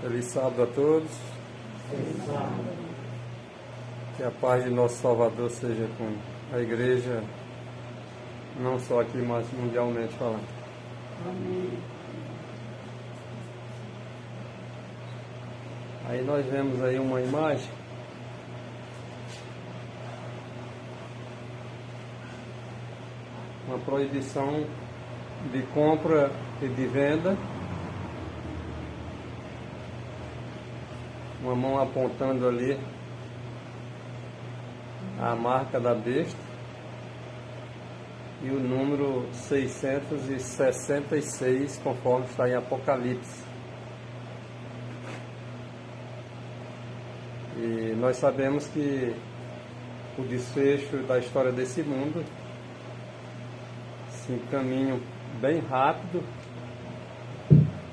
Feliz sábado a todos. Que a paz de nosso Salvador seja com a igreja, não só aqui, mas mundialmente falando. Amém. Aí nós vemos aí uma imagem uma proibição de compra e de venda, uma mão apontando ali a marca da besta e o número 666, conforme está em Apocalipse. E nós sabemos que o desfecho da história desse mundo se encaminha bem rápido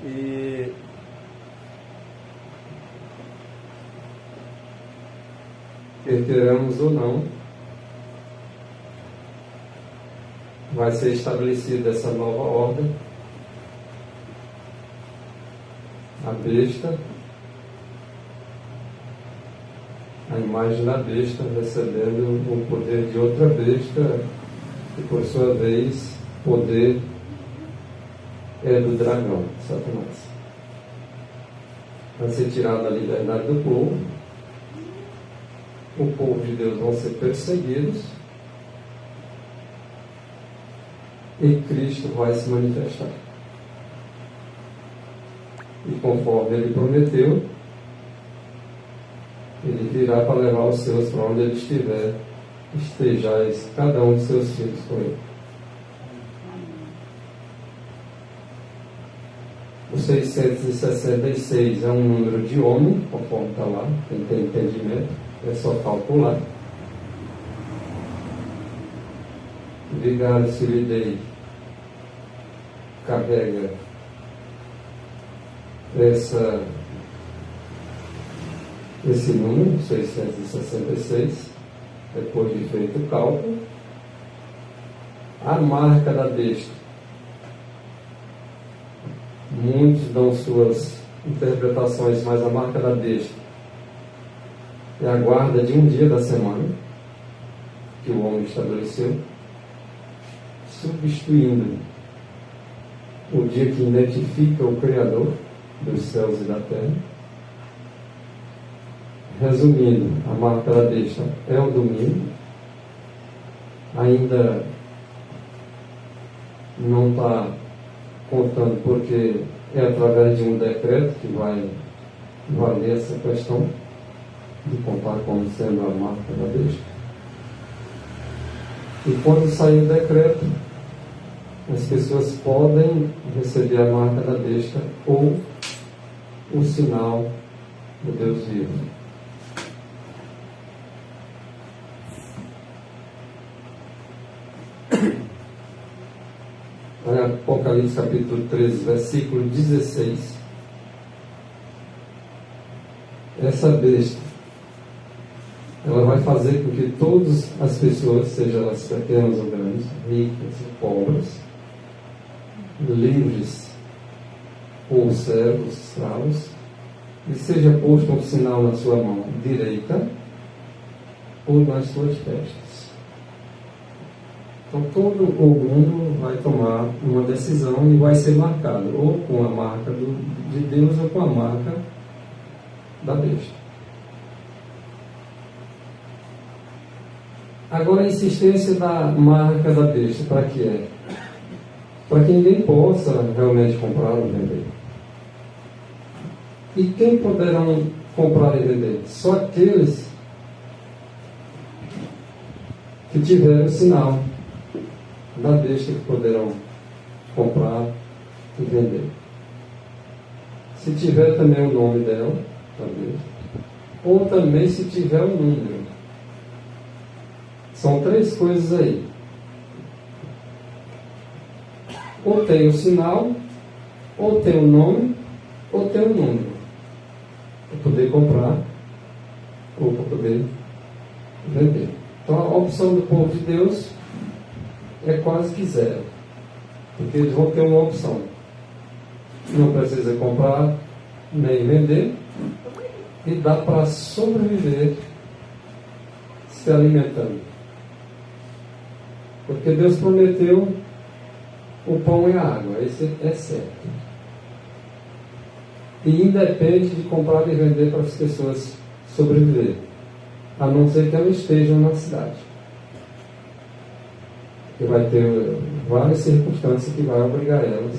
e quer queiramos ou não, vai ser estabelecida essa nova ordem. A besta, a imagem da besta recebendo o poder de outra besta, que por sua vez, poder é do dragão, Satanás. Vai ser tirada a liberdade do povo. O povo de Deus vão ser perseguidos e Cristo vai se manifestar. E conforme Ele prometeu, Ele virá para levar os seus para onde Ele estiver, estejais cada um de seus filhos com Ele. O 666 é um número de homem, conforme está lá, quem tem entendimento. É só calcular. Vigário Silidei carrega esse número, 666, depois de feito o cálculo. A marca da besta. Muitos dão suas interpretações, mas a marca da besta é a guarda de um dia da semana que o homem estabeleceu, substituindo o dia que identifica o Criador dos céus e da terra. Resumindo, a marca da besta é o domingo. Ainda não está contando porque é através de um decreto que vai valer essa questão de contar como sendo a marca da besta. E quando sair o decreto, as pessoas podem receber a marca da besta ou o sinal do Deus vivo. Olha Apocalipse capítulo 13, versículo 16. Essa besta, ela vai fazer com que todas as pessoas, sejam elas pequenas ou grandes, ricas ou pobres, livres ou servos, escravos, e seja posto um sinal na sua mão direita ou nas suas testas. Então todo o mundo vai tomar uma decisão e vai ser marcado ou com a marca de Deus ou com a marca da besta. Agora a insistência da marca da besta, para que é? Para que ninguém possa realmente comprar ou vender. E quem poderão comprar e vender? Só aqueles que tiverem o sinal da besta que poderão comprar e vender. Se tiver também o nome dela, da besta, ou também se tiver o número. São três coisas aí. Ou tem o sinal, ou tem o nome, ou tem o número. Para poder comprar, ou para poder vender. Então a opção do povo de Deus é quase que zero. Porque eles vão ter uma opção. Não precisa comprar, nem vender, e dá para sobreviver se alimentando. Porque Deus prometeu o pão e a água, esse é certo. E independe de comprar e vender para as pessoas sobreviver, a não ser que elas estejam na cidade. Porque vai ter várias circunstâncias que vai obrigar elas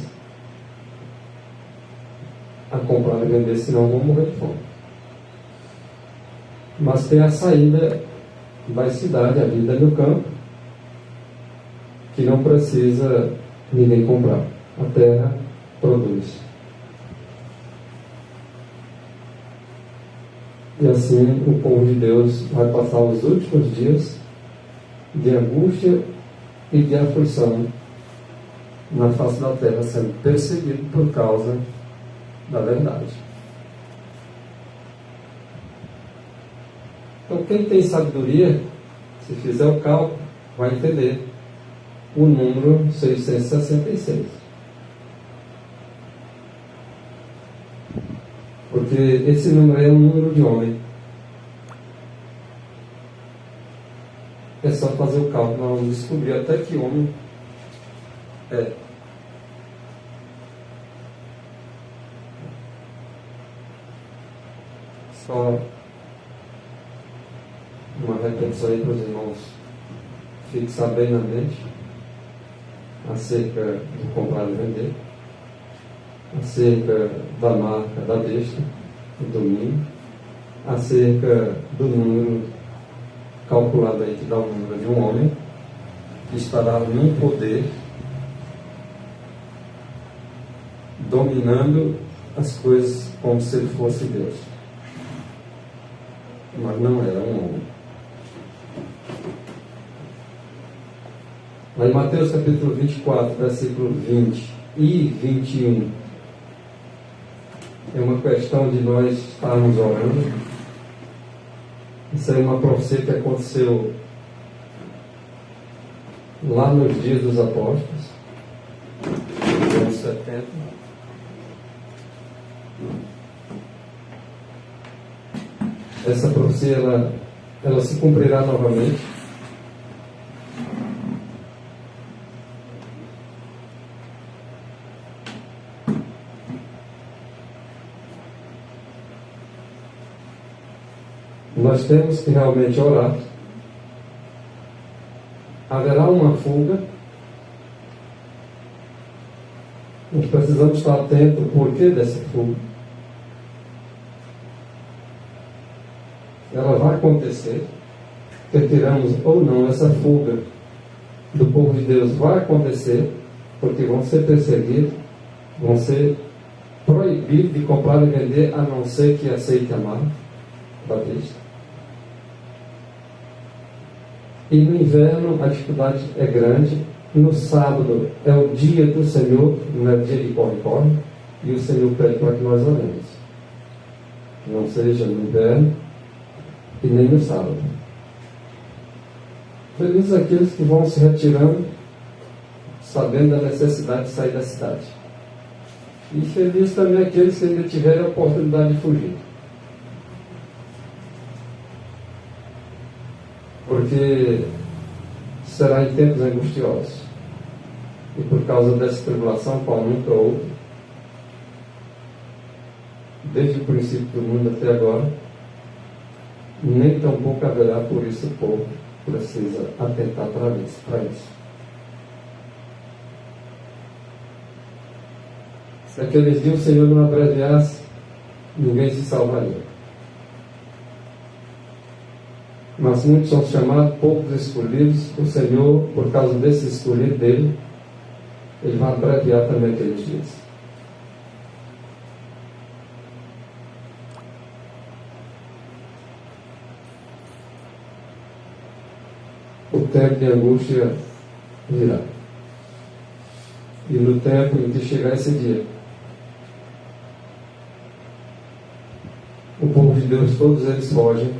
a comprar e vender, senão vão morrer de fome. Mas tem a saída da cidade, a vida no campo, que não precisa ninguém comprar. A terra produz. E assim o povo de Deus vai passar os últimos dias de angústia e de aflição na face da terra, sendo perseguido por causa da verdade. Então, quem tem sabedoria, se fizer o cálculo, vai entender o número 666. Porque esse número é um número de homem. É só fazer o cálculo, nós vamos descobrir até que homem é. Só uma repetição aí para os irmãos fixar bem na mente acerca do comprar e vender, acerca da marca da besta, do domínio, acerca do número calculado aí, que dá o número de um homem que estará num poder dominando as coisas como se ele fosse Deus. Mas não era um homem. Lá em Mateus capítulo 24, versículo 20 e 21, é uma questão de nós estarmos orando. Isso é uma profecia que aconteceu lá nos dias dos apóstolos, nos anos 70. Essa profecia ela se cumprirá novamente. Nós temos que realmente orar. Haverá uma fuga. Nós precisamos estar atentos ao porquê dessa fuga. Ela vai acontecer, quer queiramos ou não, essa fuga do povo de Deus vai acontecer, porque vão ser perseguidos, vão ser proibidos de comprar e vender, a não ser que aceite a marca da besta. E no inverno a dificuldade é grande. No sábado é o dia do Senhor, não é dia de corre-corre, e o Senhor pede para que nós oremos. Não seja no inverno e nem no sábado. Felizes aqueles que vão se retirando, sabendo da necessidade de sair da cidade. E felizes também aqueles que ainda tiverem a oportunidade de fugir. Porque será em tempos angustiosos. E por causa dessa tribulação, qual nunca houve, desde o princípio do mundo até agora, nem tampouco haverá, por isso o povo precisa atentar para isso. Se aqueles dias o Senhor não abreviasse, ninguém se salvaria. Mas muitos são chamados, poucos escolhidos. O Senhor, por causa desse escolhido dele, ele vai abreviar também aqueles dias. O tempo de angústia virá. E no tempo em que chegar esse dia, o povo de Deus, todos eles fogem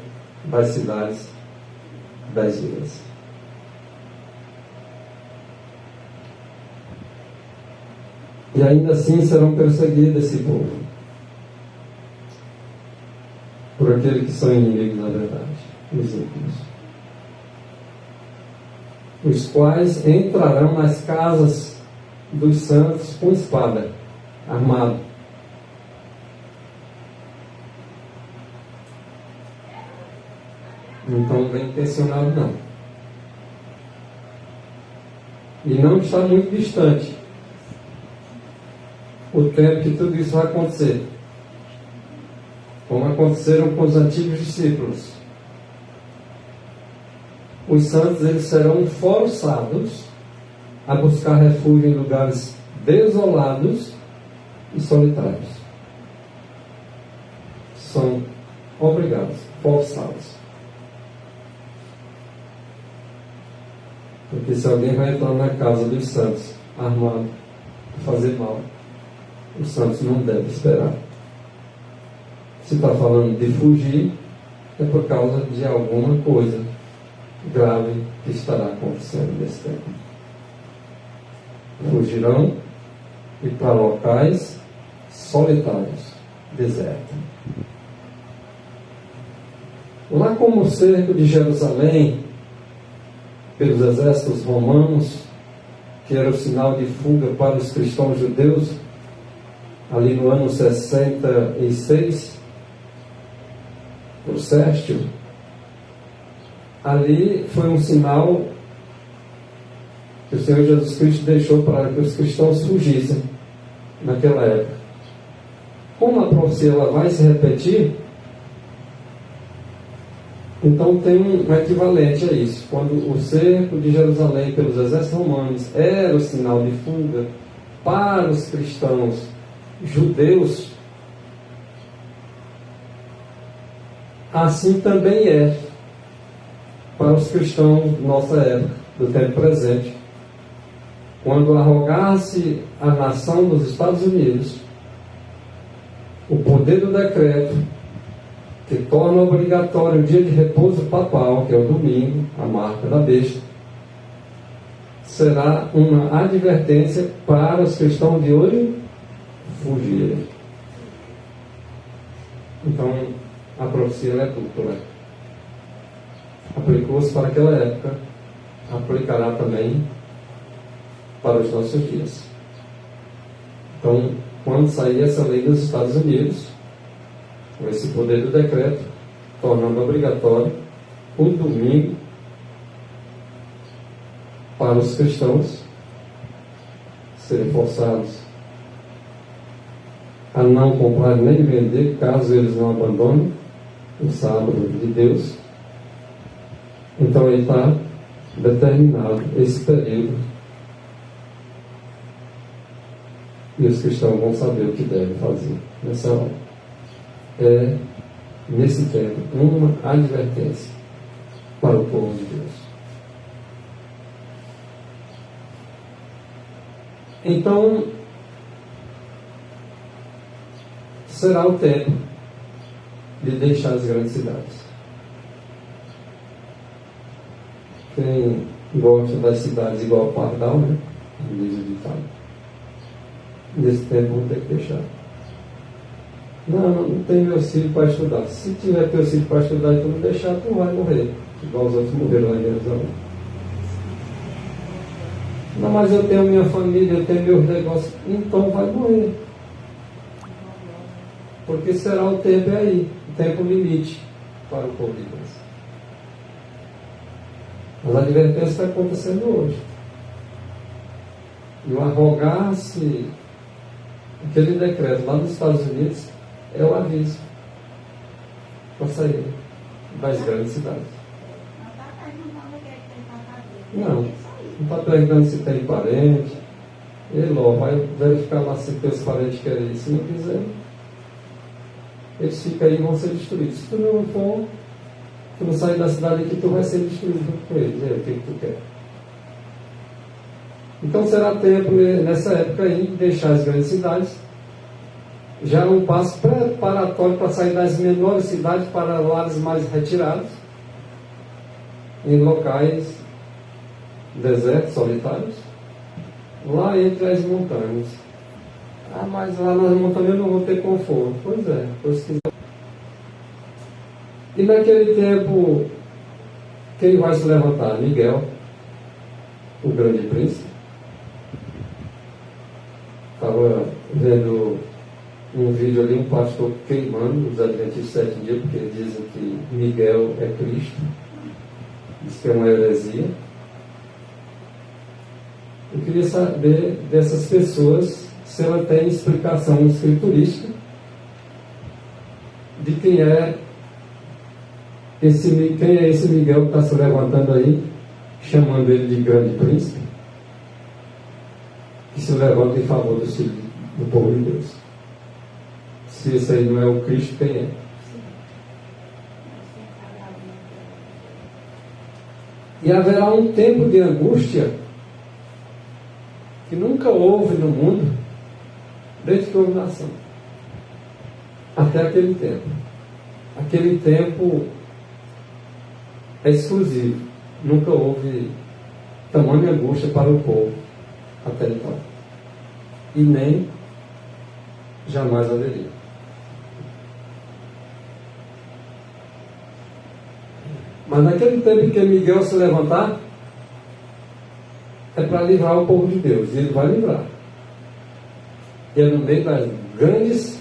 das cidades, das ilhas. E ainda assim serão perseguidos esse povo. por aqueles que são inimigos da verdade, os ímpios, os quais entrarão nas casas dos santos com espada, armado. Então, bem intencionado não. E não está muito distante o tempo que tudo isso vai acontecer. Como aconteceram com os antigos discípulos. Os santos, eles serão forçados a buscar refúgio em lugares desolados e solitários. São obrigados, forçados. Porque se alguém vai entrar na casa dos santos armado para fazer mal, os santos não devem esperar. Se está falando de fugir, é por causa de alguma coisa grave que estará acontecendo nesse tempo. Fugirão e para locais solitários, desertos. Lá como o cerco de Jerusalém pelos exércitos romanos, que era o sinal de fuga para os cristãos judeus, ali no ano 66, por Sérgio, ali foi um sinal que o Senhor Jesus Cristo deixou para que os cristãos fugissem naquela época. Como a profecia ela vai se repetir, então tem um equivalente a isso. Quando o cerco de Jerusalém pelos exércitos romanos era o sinal de fuga para os cristãos judeus, assim também é para os cristãos da nossa época, do tempo presente. Quando arrogar-se a nação dos Estados Unidos o poder do decreto que torna obrigatório o dia de repouso papal, que é o domingo, a marca da besta, será uma advertência para os cristãos de hoje fugirem. Então, a profecia é dupla. Aplicou-se para aquela época, aplicará também para os nossos dias. Então, quando sair essa lei dos Estados Unidos, com esse poder do decreto, tornando obrigatório o domingo para os cristãos serem forçados a não comprar nem vender, caso eles não abandonem o sábado de Deus. Então aí está determinado esse período e os cristãos vão saber o que devem fazer nessa hora. É, nesse tempo, uma advertência para o povo de Deus. Então, será o tempo de deixar as grandes cidades. Quem gosta das cidades igual ao Pardal, né? Diz o ditado. Nesse tempo vão ter que deixar. Não tem meu filho para estudar. Se tiver teu filho para estudar e tu não deixar, tu vai morrer. Igual os outros morreram lá em Jerusalém. Não, mas eu tenho minha família, eu tenho meus negócios. Então vai morrer. Porque será o tempo aí, o tempo limite para o povo de Deus. As advertências estão acontecendo hoje. E o arrogar-se, aquele decreto lá nos Estados Unidos, é o aviso para sair das grandes cidades. Não está perguntando se tem parente. Ele vai verificar lá se teus parentes querem ir. Se não quiser, eles ficam aí e vão ser destruídos. Se tu não for, tu não sair da cidade aqui, tu vai ser destruído junto com eles. É o que tu quer. Então será tempo nessa época aí de deixar as grandes cidades. Já um passo preparatório para sair das menores cidades para lares mais retirados, em locais desertos, solitários, lá entre as montanhas. Ah, mas lá nas montanhas eu não vou ter conforto. Pois é, pois quiser. E naquele tempo, quem vai se levantar? Miguel, o grande príncipe. Estava vendo um vídeo ali, um pastor queimando os Adventistas 7 dias, porque dizem que Miguel é Cristo. Isso que é uma heresia. Eu queria saber dessas pessoas se ela tem explicação escriturística de quem é esse Miguel que está se levantando aí, chamando ele de grande príncipe, que se levanta em favor do povo de Deus. Se esse aí não é o Cristo, quem é? E haverá um tempo de angústia que nunca houve no mundo desde que houve nação. Até aquele tempo. Aquele tempo é exclusivo. Nunca houve tamanha angústia para o povo até então. E nem jamais haveria. Mas naquele tempo em que Miguel se levantar, é para livrar o povo de Deus. E ele vai livrar. E é no meio das grandes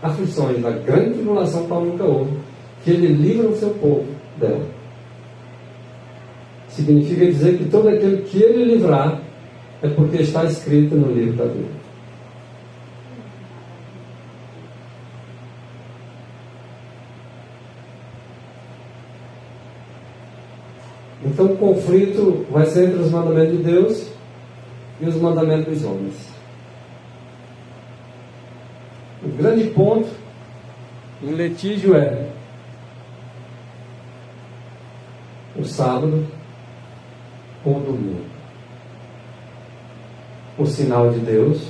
aflições, da grande tribulação que nunca houve, que ele livra o seu povo dela. Significa dizer que todo aquele que ele livrar é porque está escrito no livro da vida. Então o conflito vai ser entre os mandamentos de Deus e os mandamentos dos homens. O grande ponto em litígio é o sábado ou o domingo. O sinal de Deus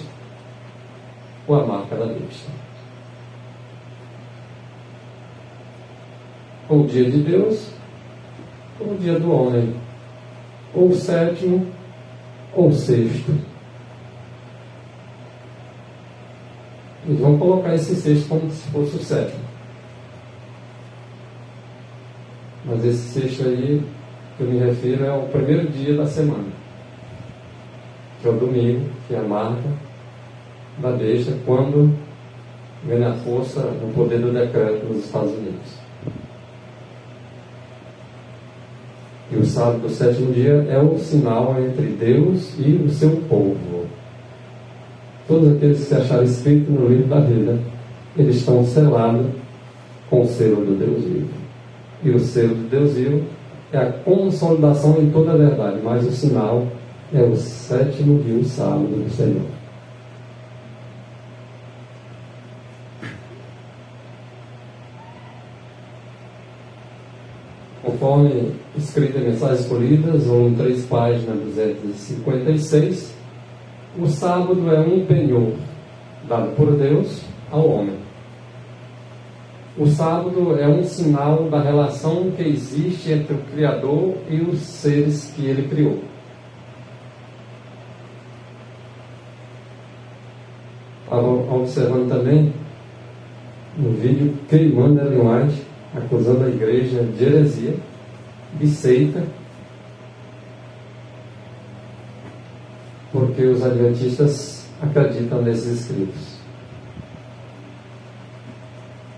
ou a marca da besta. Ou o dia de Deus ou o dia do homem. Ou o sétimo ou o sexto. Eles vão colocar esse sexto como se fosse o sétimo. Mas esse sexto aí que eu me refiro é o primeiro dia da semana, que é o domingo, que é a marca da besta, quando ganha força no poder do decreto nos Estados Unidos. E o sábado, o sétimo dia, é o sinal entre Deus e o seu povo. Todos aqueles que se acharam escritos no livro da vida, eles estão selados com o selo do Deus vivo. E o selo do Deus vivo é a consolidação em toda a verdade, mas o sinal é o sétimo dia, o sábado do Senhor. Conforme escrito em Mensagens Escolhidas, ou em 3 páginas, 256, o sábado é um penhor dado por Deus ao homem. O sábado é um sinal da relação que existe entre o Criador e os seres que ele criou. Estava observando também um vídeo queimando Ellen White, acusando a igreja de heresia, de seita, porque os adventistas acreditam nesses escritos.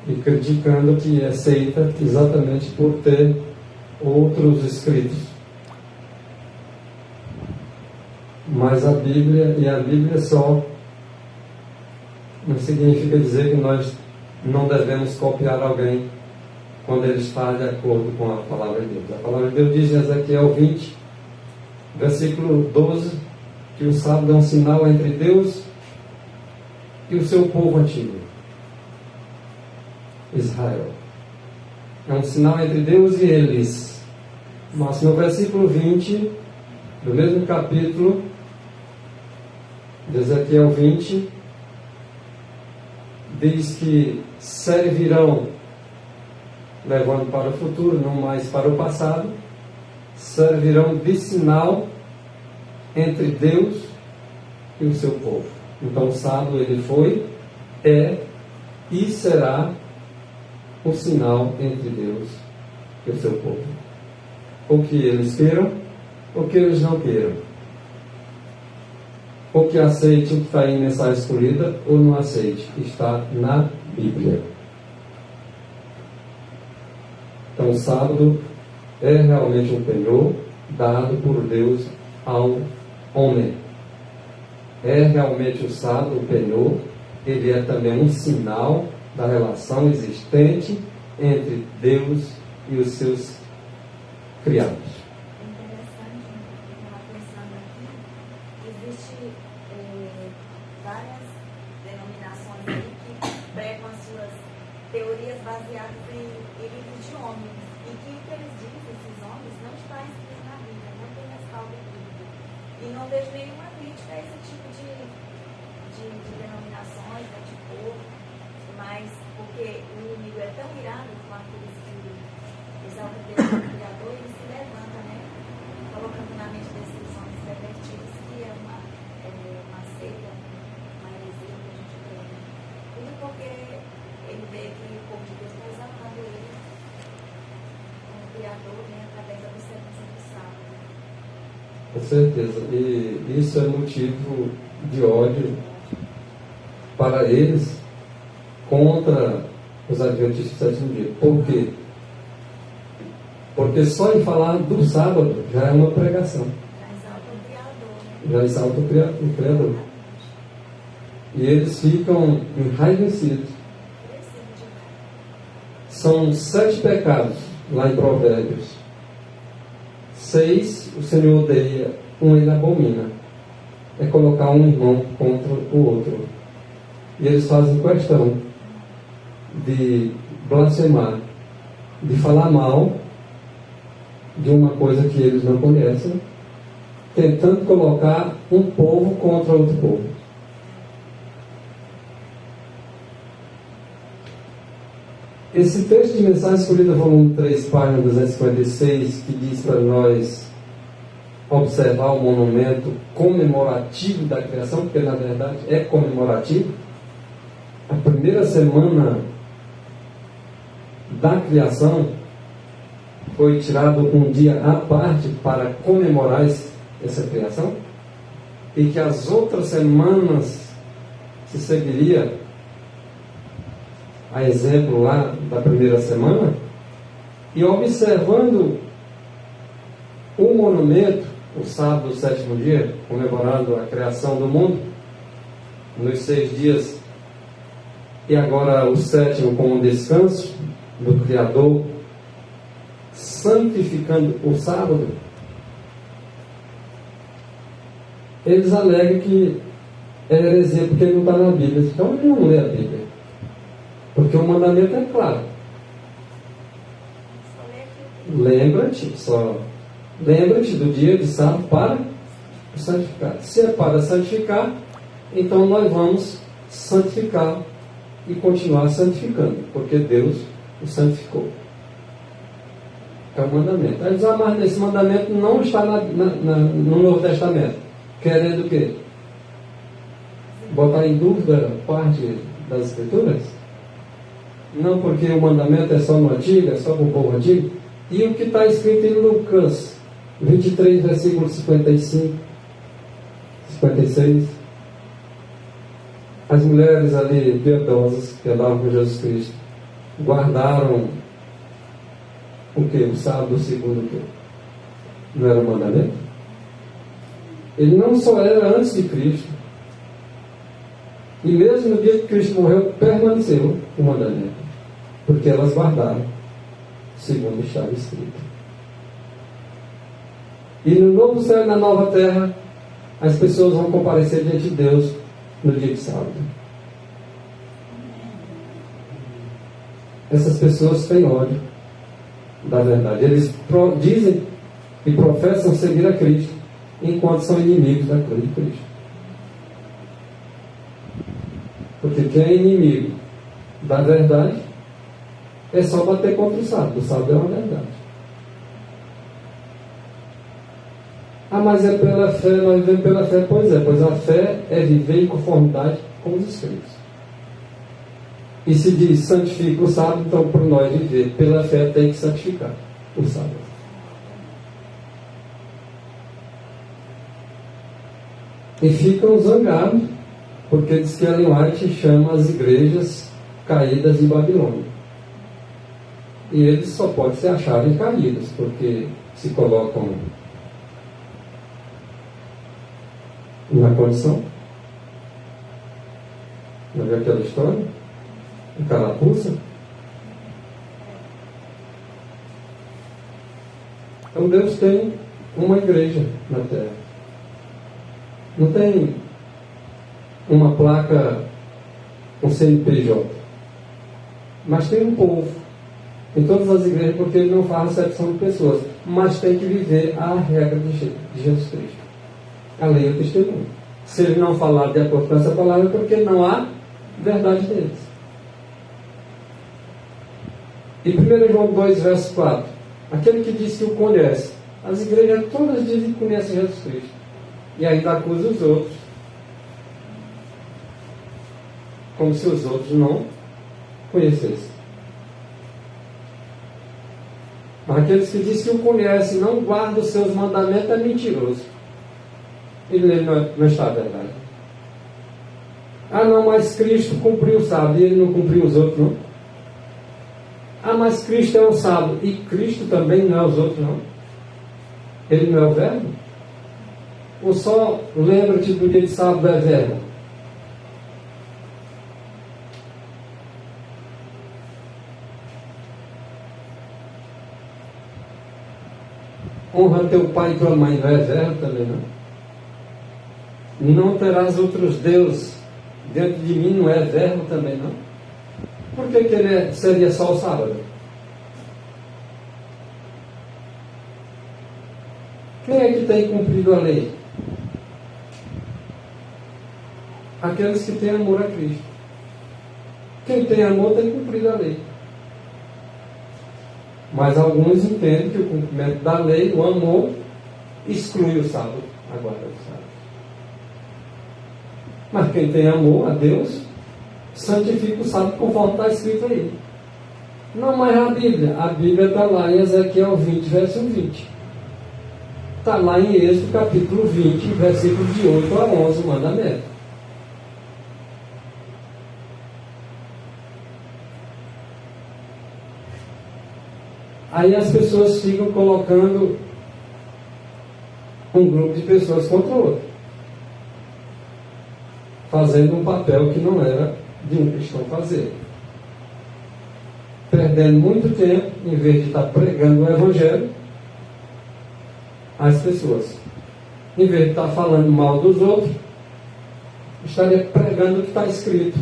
E criticando que é seita exatamente por ter outros escritos. Mas a Bíblia só não significa dizer que nós não devemos copiar alguém quando ele está de acordo com a palavra de Deus. A palavra de Deus diz em Ezequiel 20, versículo 12, que o sábado é um sinal entre Deus e o seu povo antigo, Israel. É um sinal entre Deus e eles. Mas no versículo 20 do mesmo capítulo de Ezequiel 20, diz que servirão, levando para o futuro, não mais para o passado, servirão de sinal entre Deus e o seu povo. Então o sábado ele foi, é e será o sinal entre Deus e o seu povo. Ou que eles queiram, ou que eles não queiram. Ou que aceite o que está aí em mensagem escolhida, ou não aceite. Está na Bíblia. Então, o sábado é realmente um penhor dado por Deus ao homem. É realmente o sábado, o penhor. Ele é também um sinal da relação existente entre Deus e os seus criados. É interessante, eu estava pensando aqui, existe várias denominações aí que pregam as suas teorias baseadas em livros de homens, e que o que eles dizem, esses homens, não está escrito na Bíblia, não tem respaldo bíblico. E não vejo nenhuma crítica a esse tipo de denominações, né, de povo, mas porque o inimigo é tão irado com aqueles que exaltam Deus como Criador, ele se levanta, né, colocando na mente desses homens pervertidos que é uma seita, uma heresia que a gente vê. Tudo porque ele vê que o povo de Deus está exaltando ele como Criador, né, através da observância do sábado. Com certeza. E isso é motivo de ódio para eles contra os adventistas do sétimo dia. Por quê? Porque só em falar do sábado já é uma pregação. Já exalta o Criador. E eles ficam enraivecidos. São 7 pecados lá em Provérbios. 6 o Senhor odeia, 1 ele abomina. É colocar um irmão contra o outro. E eles fazem questão de blasfemar, de falar mal de uma coisa que eles não conhecem, tentando colocar um povo contra outro povo. Esse texto de mensagem escolhida, volume 3, página 256, que diz para nós observar o monumento comemorativo da criação, porque na verdade é comemorativo. A primeira semana da criação foi tirado um dia à parte para comemorar essa criação, e que as outras semanas se seguiria a exemplo lá da primeira semana, e observando o monumento, o sábado do sétimo dia, comemorando a criação do mundo, nos 6 dias, e agora o sétimo como descanso do Criador, santificando o sábado, eles alegam que é heresia porque ele não está na Bíblia. Então ele não lê a Bíblia, porque o mandamento é claro. Lembra-te do dia de sábado para santificar. Se é para santificar, então nós vamos santificar e continuar santificando, porque Deus o santificou. É o mandamento. Aí diz, mas esse mandamento não está no Novo Testamento. Querendo o quê? Botar em dúvida parte das Escrituras? Não, porque o mandamento é só no Antigo, é só para o povo antigo. E o que está escrito em Lucas 23, versículo 55, 56. As mulheres ali piedosas que andavam com Jesus Cristo guardaram o que? O sábado segundo o quê? Não era o mandamento? Ele não só era antes de Cristo, e mesmo no dia que Cristo morreu, permaneceu o mandamento, porque elas guardaram segundo estava escrito. E no novo céu e na nova terra, as pessoas vão comparecer diante de Deus no dia de sábado. Essas pessoas têm ódio da verdade. Eles dizem e professam seguir a Cristo, enquanto são inimigos da cruz de Cristo. Porque quem é inimigo da verdade é só bater contra o sábado. O sábado é uma verdade. Mas é pela fé, nós vivemos pela fé. Pois a fé é viver em conformidade com os Escritos. E se diz santifica o sábado, então para nós viver pela fé tem que santificar. o sábado. E ficam zangados, porque diz que Ellen White chama as igrejas caídas de Babilônia. E eles só podem se acharem caídos, porque se colocam na condição. Não viu aquela história? O carapuça? Então Deus tem uma igreja na terra. Não tem uma placa, um CNPJ. Mas tem um povo. Em todas as igrejas, porque ele não faz acepção de pessoas. Mas tem que viver a regra de Jesus Cristo. A lei é o testemunho. Se ele não falar de acordo com essa palavra, é porque não há verdade deles. E 1 João 2, verso 4. Aquele que diz que o conhece. As igrejas todas dizem que conhecem Jesus Cristo. E ainda acusa os outros. Como se os outros não conhecessem. Mas aqueles que dizem que o conhecem e não guardam os seus mandamentos é mentiroso. Ele não está a verdade. Ah, não, mas Cristo cumpriu o sábado e ele não cumpriu os outros, não? Ah, mas Cristo é o sábado e Cristo também não é os outros, não? Ele não é o verbo? Ou só lembra-te do dia de sábado é verbo? Honra teu pai e tua mãe, não é verbo também, não? Não terás outros deuses dentro de mim, não é verbo também, não? Por que ele seria só o sábado? Quem é que tem cumprido a lei? Aqueles que têm amor a Cristo. Quem tem amor tem cumprido a lei. Mas alguns entendem que o cumprimento da lei, o amor, exclui o sábado, a guarda do sábado. Mas quem tem amor a Deus, santifica o sábado conforme está escrito aí. Não mais a Bíblia está lá em Ezequiel 20, verso 20. Está lá em Êxodo capítulo 20, versículos de 8 a 11, o mandamento. Aí as pessoas ficam colocando um grupo de pessoas contra o outro, fazendo um papel que não era de um cristão fazer, perdendo muito tempo em vez de estar pregando o Evangelho às pessoas, em vez de estar falando mal dos outros, estaria pregando o que está escrito.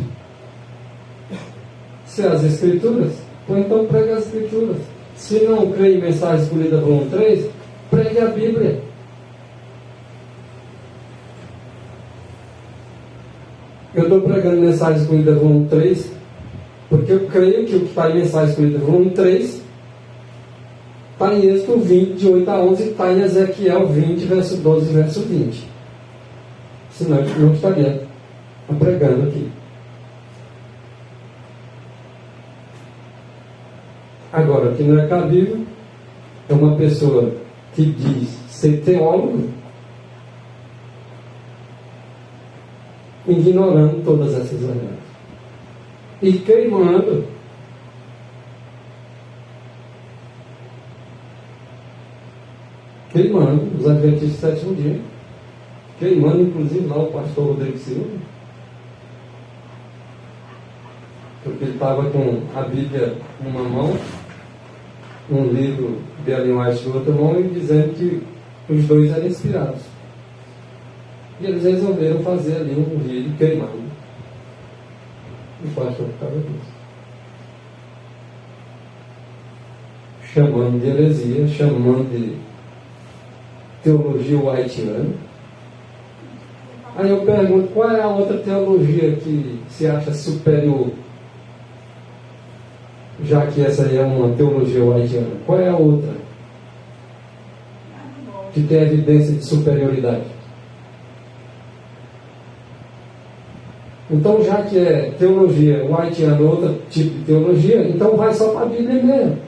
Se as Escrituras, ou então prega as Escrituras. Se não crê em mensagem escolhida volume 3, pregue a Bíblia. Eu estou pregando mensagem escolhida volume 3 porque eu creio que o que está em mensagem escolhida volume 3 está em Êxodo 20, de 8 a 11, e está em Ezequiel 20, verso 12 e verso 20. Senão eu não estaria pregando aqui. Agora, o que não é cabível é uma pessoa que diz ser teólogo, ignorando todas essas verdades e queimando os adventistas do sétimo dia, queimando inclusive lá o pastor Rodrigo Silva, porque ele estava com a Bíblia numa mão, um livro de Ellen White na outra mão, e dizendo que os dois eram inspirados. E eles resolveram fazer ali um vídeo queimando o pastor por causa disso, chamando de heresia, chamando de teologia whiteana. Aí eu pergunto, qual é a outra teologia que se acha superior? Já que essa aí é uma teologia whiteana, qual é a outra que tem evidência de superioridade? Então, já que é teologia whiteana, outro tipo de teologia, então vai só para a Bíblia mesmo.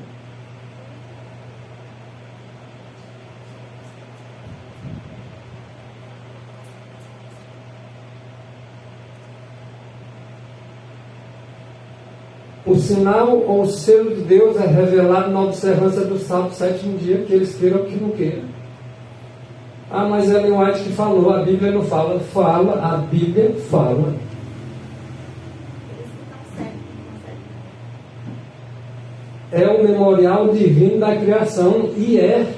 O sinal ou o selo de Deus é revelado na observância do sábado, sétimo dia, que eles queiram ou que não queiram. Ah, mas Ellen White que falou, a Bíblia não fala. Fala, a Bíblia fala. Eles não conseguem. É o memorial divino da criação, e é.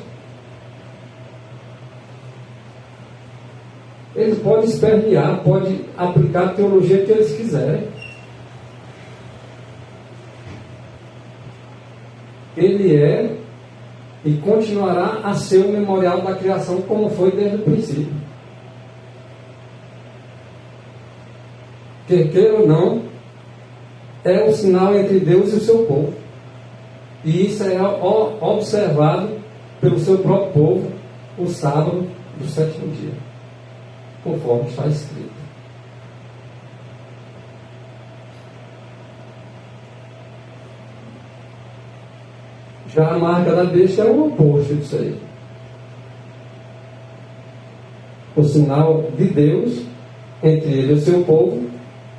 Eles podem espernear, podem aplicar a teologia que eles quiserem. Ele é e continuará a ser o memorial da criação, como foi desde o princípio. Quer queira ou não, é o sinal entre Deus e o seu povo. E isso é observado pelo seu próprio povo, o sábado do sétimo dia, conforme está escrito. Já a marca da besta é o oposto disso aí. O sinal de Deus entre ele e o seu povo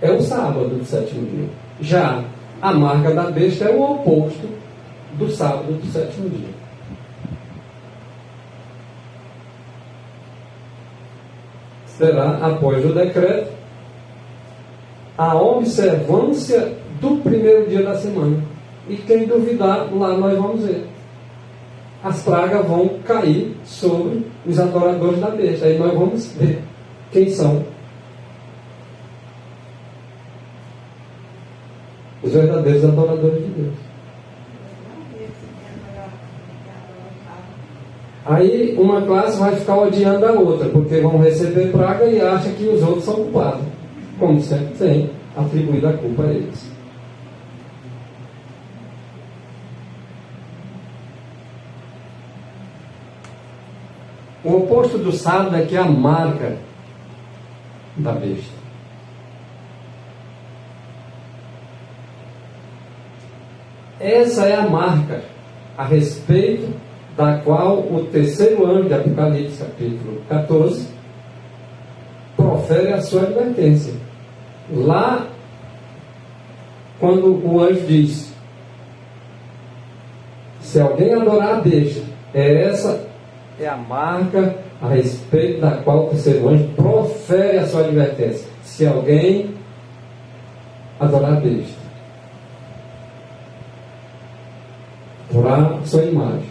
é o sábado do sétimo dia. Já a marca da besta é o oposto do sábado do sétimo dia. Será, após o decreto, a observância do primeiro dia da semana. E quem duvidar, lá nós vamos ver. As pragas vão cair sobre os adoradores da besta. Aí nós vamos ver quem são os verdadeiros adoradores de Deus. Aí uma classe vai ficar odiando a outra, porque vão receber praga e acha que os outros são culpados. Como sempre tem atribuído a culpa a eles. O oposto do sábado é que é a marca da besta. Essa é a marca a respeito da qual o terceiro anjo de Apocalipse, capítulo 14, profere a sua advertência. Lá, quando o anjo diz: se alguém adorar a besta, essa é a marca a respeito da qual o terceiro anjo profere a sua advertência. Se alguém adorar a besta, adorar sua imagem,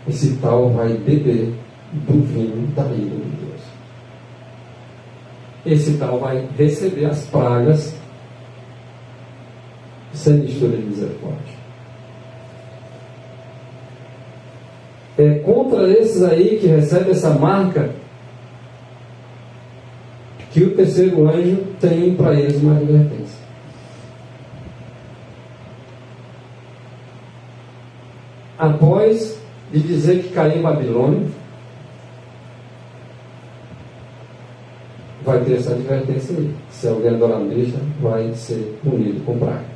esse tal vai beber do vinho da ira de Deus. Esse tal vai receber as pragas sem mistura de misericórdia. É contra esses aí que recebe essa marca que o terceiro anjo tem para eles uma advertência. Após de dizer que caiu em Babilônia, vai ter essa advertência aí. Se alguém adorar a besta, vai ser punido com praga.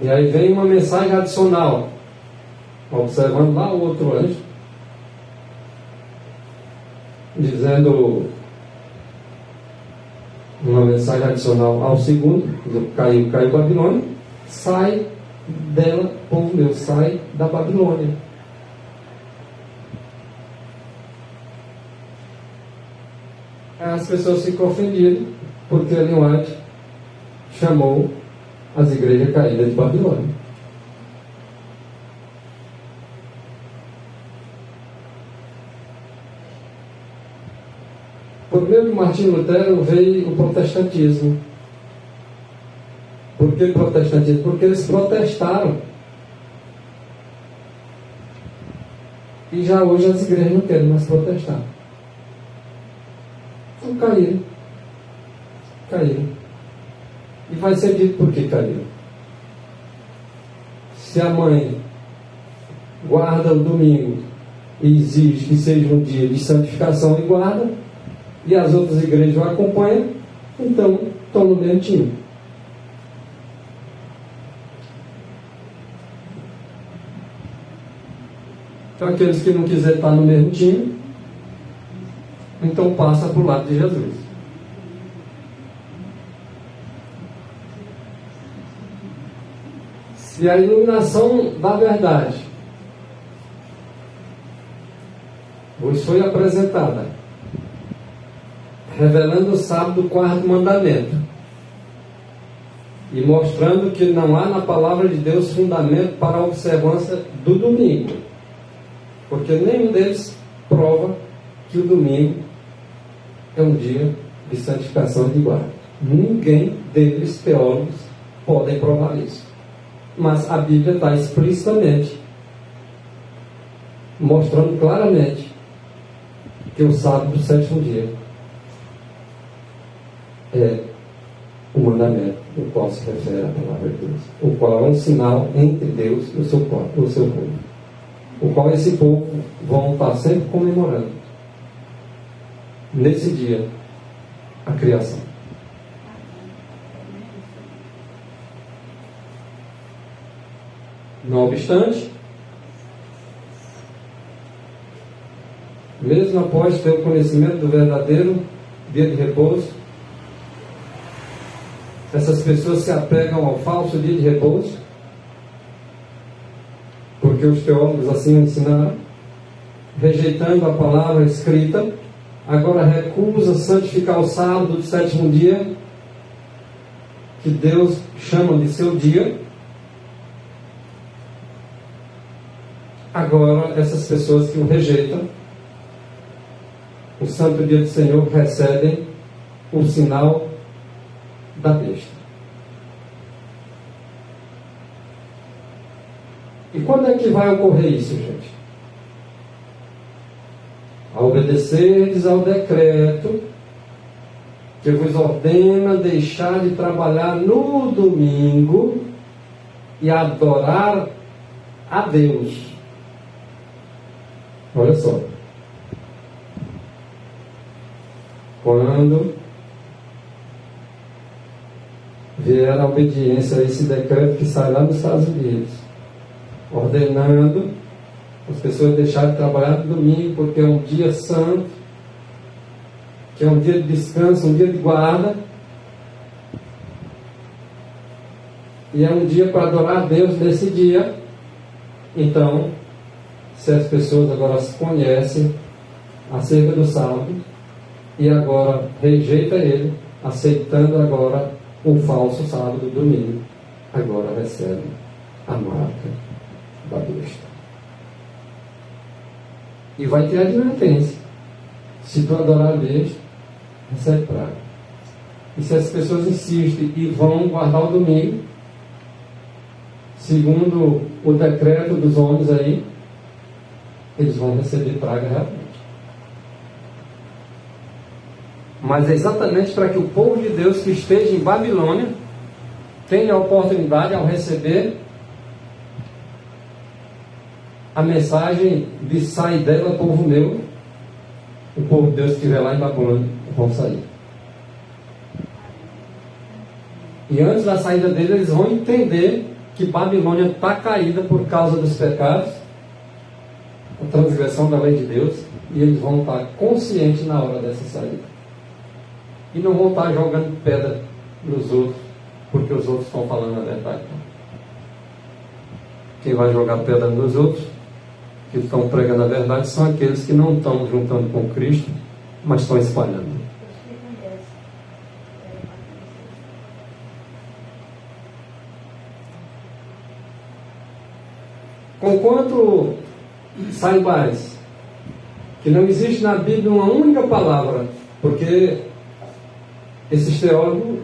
E aí vem uma mensagem adicional, observando lá o outro anjo, dizendo uma mensagem adicional ao segundo: caiu Babilônia, sai dela, povo meu, sai da Babilônia. As pessoas ficam ofendidas porque Ellen White chamou as igrejas caídas de Babilônia. Por meio de Martinho Lutero veio o protestantismo. Por que protestantismo? Porque eles protestaram. E já hoje as igrejas não querem mais protestar. Então caíram. E vai ser dito por que caíram. Se a mãe guarda o domingo e exige que seja um dia de santificação e guarda, e as outras igrejas o acompanham, então estão no mesmo time. Então aqueles que não quiserem estar no mesmo time, então passa para o lado de Jesus. E a iluminação da verdade vos foi apresentada, revelando o sábado do quarto mandamento e mostrando que não há na palavra de Deus fundamento para a observância do domingo, porque nenhum deles prova que o domingo é um dia de santificação e de guarda. Ninguém deles, teólogos, podem provar isso. Mas a Bíblia está explicitamente mostrando claramente que o sábado do sétimo dia é o mandamento, o qual se refere à palavra de Deus, o qual é um sinal entre Deus e o seu povo, o qual esse povo vão estar sempre comemorando nesse dia a criação. Não obstante, mesmo após ter o conhecimento do verdadeiro dia de repouso, essas pessoas se apegam ao falso dia de repouso, porque os teólogos assim ensinaram, rejeitando a palavra escrita, agora recusa santificar o sábado do sétimo dia, que Deus chama de seu dia. Agora, essas pessoas que o rejeitam, o santo dia do Senhor, recebem o sinal da besta. E quando é que vai ocorrer isso, gente? A obedecerdes ao decreto que vos ordena deixar de trabalhar no domingo e adorar a Deus. Olha só. Quando vier a obediência a esse decreto que sai lá nos Estados Unidos, ordenando as pessoas deixarem de trabalhar no domingo, porque é um dia santo, que é um dia de descanso, um dia de guarda, e é um dia para adorar a Deus nesse dia. Então, se as pessoas agora se conhecem acerca do sábado e agora rejeita ele, aceitando agora o falso sábado, domingo, agora recebe a marca da besta. E vai ter advertência: se tu adorar a besta, recebe praga. E se as pessoas insistem e vão guardar o domingo, segundo o decreto dos homens aí, eles vão receber praga realmente. Mas é exatamente para que o povo de Deus que esteja em Babilônia tenha a oportunidade, ao receber a mensagem de sair dela, povo meu, o povo de Deus que estiver lá em Babilônia vão sair. E antes da saída deles, eles vão entender que Babilônia está caída por causa dos pecados, a transgressão da lei de Deus, e eles vão estar conscientes na hora dessa saída. E não vão estar jogando pedra nos outros, porque os outros estão falando a verdade. Quem vai jogar pedra nos outros, que estão pregando a verdade, são aqueles que não estão juntando com Cristo, mas estão espalhando. Conquanto saibais que não existe na Bíblia uma única palavra, porque esses teólogos,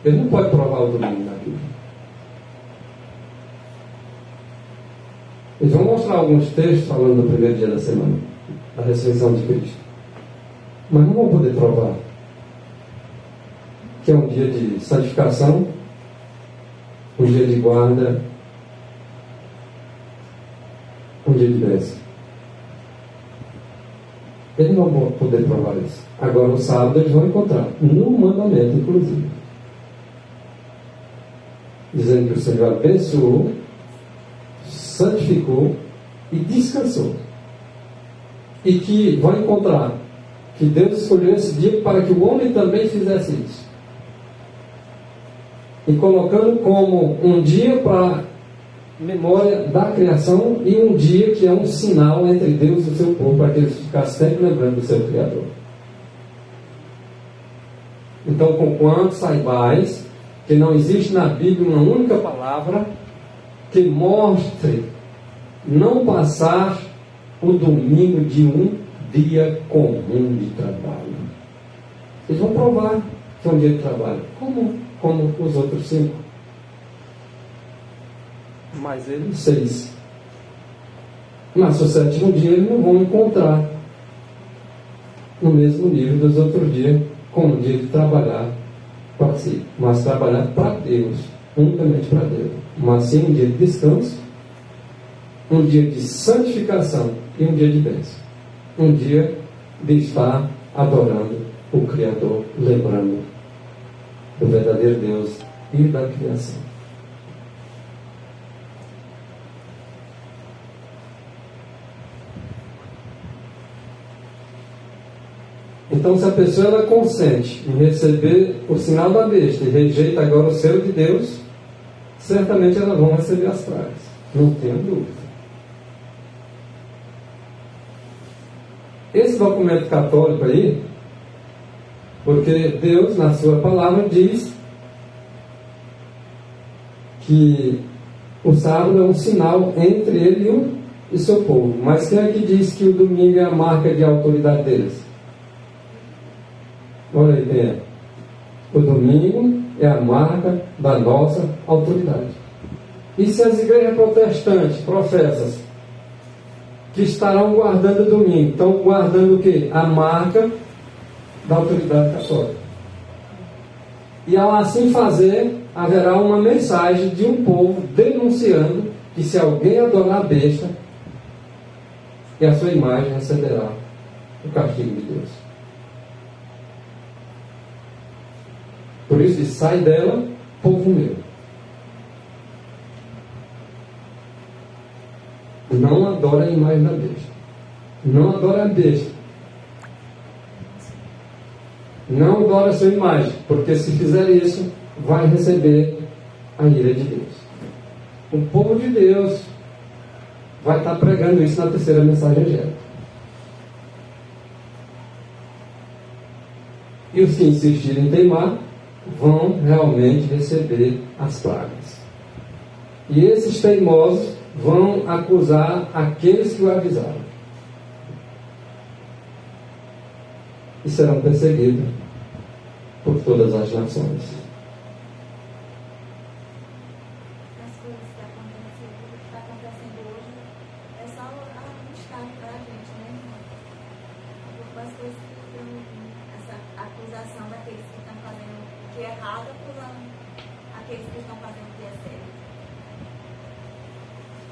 eles não podem provar o domingo na Bíblia. Eles vão mostrar alguns textos falando do primeiro dia da semana, da ressurreição de Cristo, mas não vão poder provar que é um dia de santificação, um dia de guarda, um dia de bênção. Eles não vão poder provar isso. Agora, no sábado, eles vão encontrar, no mandamento, inclusive, dizendo que o Senhor abençoou, santificou e descansou. E que vão encontrar que Deus escolheu esse dia para que o homem também fizesse isso. e colocando como um dia para memória da criação e um dia que é um sinal entre Deus e o seu povo, para que eles ficassem sempre lembrando do seu Criador. Então, conquanto saibais que não existe na Bíblia uma única palavra que mostre não passar o domingo de um dia comum de trabalho. Eles vão provar que é um dia de trabalho comum, como os outros 5. Mas eles 6. Mas o 7º dia eles não vão encontrar no mesmo nível dos outros dias, como um dia de trabalhar para si, mas trabalhar para Deus, unicamente para Deus. Mas sim um dia de descanso, um dia de santificação e um dia de bênção. Um dia de estar adorando o Criador, lembrando do verdadeiro Deus e da criação. Então, se a pessoa ela consente em receber o sinal da besta e rejeita agora o selo de Deus, certamente elas vão receber as pragas. Não tenho dúvida. Esse documento católico aí, porque Deus, na sua palavra, diz que o sábado é um sinal entre ele e o seu povo. Mas quem é que diz que o domingo é a marca de autoridade deles? Olha aí quem é. O domingo é a marca da nossa autoridade. E se as igrejas protestantes professam que estarão guardando o domingo, estão guardando o quê? A marca da autoridade católica. E ao assim fazer, haverá uma mensagem de um povo denunciando que se alguém adorar a besta, e a sua imagem receberá o castigo de Deus. Por isso diz, sai dela, povo meu. Não adora a imagem da besta. Não adora a besta. Não adora a sua imagem, porque se fizer isso, vai receber a ira de Deus. O povo de Deus vai estar pregando isso na terceira mensagem angélica. E os que insistirem em teimar vão realmente receber as pragas. E esses teimosos vão acusar aqueles que o avisaram. E serão perseguidos por todas as nações. As coisas que está acontecendo hoje é só um destaque para a gente, né, irmão? As coisas essa acusação daqueles que estão fazendo o que é errado, acusando aqueles que estão fazendo o que é certo.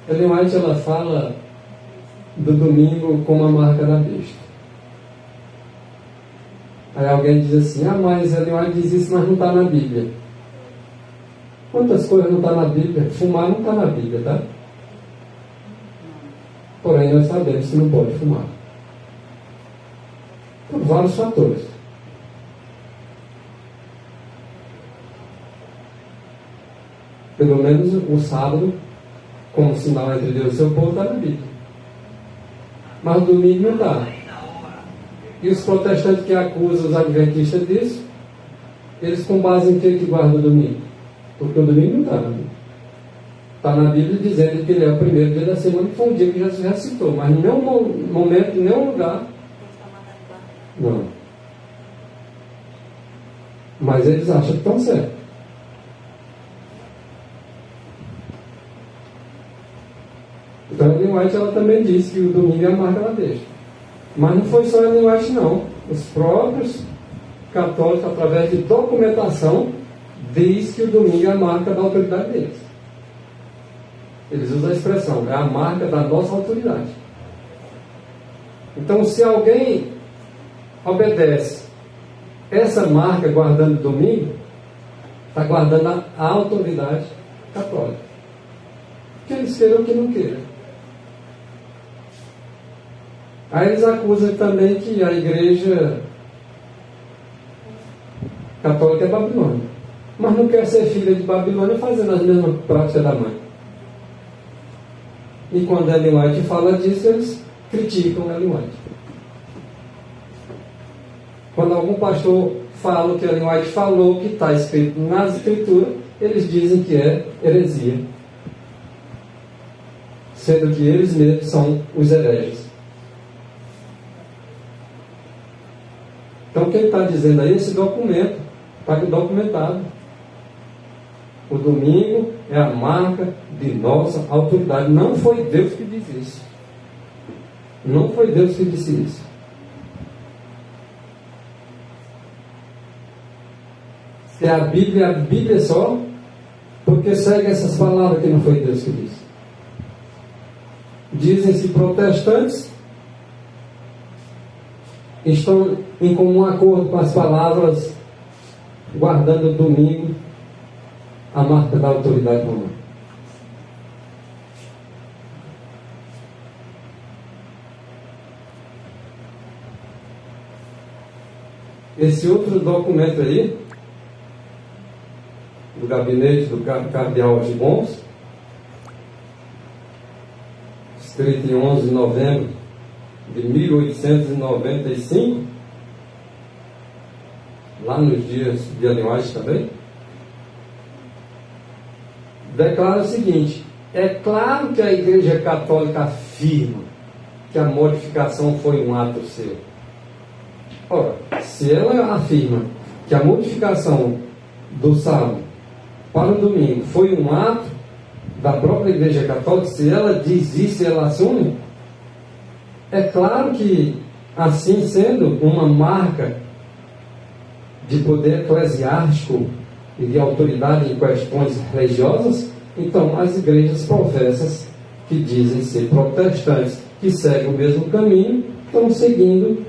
Ellen White, ela fala do domingo como a marca da besta. Aí alguém diz assim, mas Ellen White diz isso, mas não está na Bíblia. Quantas coisas não está na Bíblia? Fumar não está na Bíblia, tá? Porém, nós sabemos que não pode fumar. Por vários fatores. Pelo menos o sábado, como sinal entre Deus e seu povo, está na Bíblia. Mas o domingo não está. E os protestantes que acusam os adventistas disso, eles com base em que guardam o domingo? Porque o domingo não está na Bíblia. Está na Bíblia dizendo que ele é o primeiro dia da semana, que foi um dia que Jesus ressuscitou. Mas em nenhum momento, em nenhum lugar, não. Mas eles acham que estão certos. Então a Ellen White ela também disse que o domingo é a marca da besta. Mas não foi só a Ellen White não. Os próprios católicos, através de documentação, diz que o domingo é a marca da autoridade deles. Eles usam a expressão, é a marca da nossa autoridade. Então se alguém obedece essa marca guardando o domingo, está guardando a autoridade católica. Que eles queiram ou que não queiram. Aí eles acusam também que a igreja católica é Babilônia. mas não quer ser filha de Babilônia fazendo as mesmas práticas da mãe. E quando Ellen White fala disso, eles criticam Ellen White. Quando algum pastor fala o que Ellen White falou, que está escrito nas Escrituras, eles dizem que é heresia. Sendo que eles mesmos são os hereges. Então quem está dizendo aí esse documento, está documentado. O domingo é a marca de nossa autoridade. Não foi Deus que diz isso. Não foi Deus que disse isso. É a Bíblia só, porque segue essas palavras que não foi Deus que disse. Dizem-se protestantes, estão em comum acordo com as palavras, guardando o domingo a marca da autoridade romana. Esse outro documento aí, do gabinete do cardeal Gibbons, escrito em 11 de novembro de 1895, lá nos dias de Ellen White também, declara o seguinte: é claro que a Igreja Católica afirma que a modificação foi um ato seu. Ora, se ela afirma que a modificação do sábado para o domingo foi um ato da própria Igreja Católica, se ela diz isso e ela assume, é claro que, assim sendo uma marca de poder eclesiástico e de autoridade em questões religiosas, então as igrejas professas que dizem ser protestantes, que seguem o mesmo caminho, estão seguindo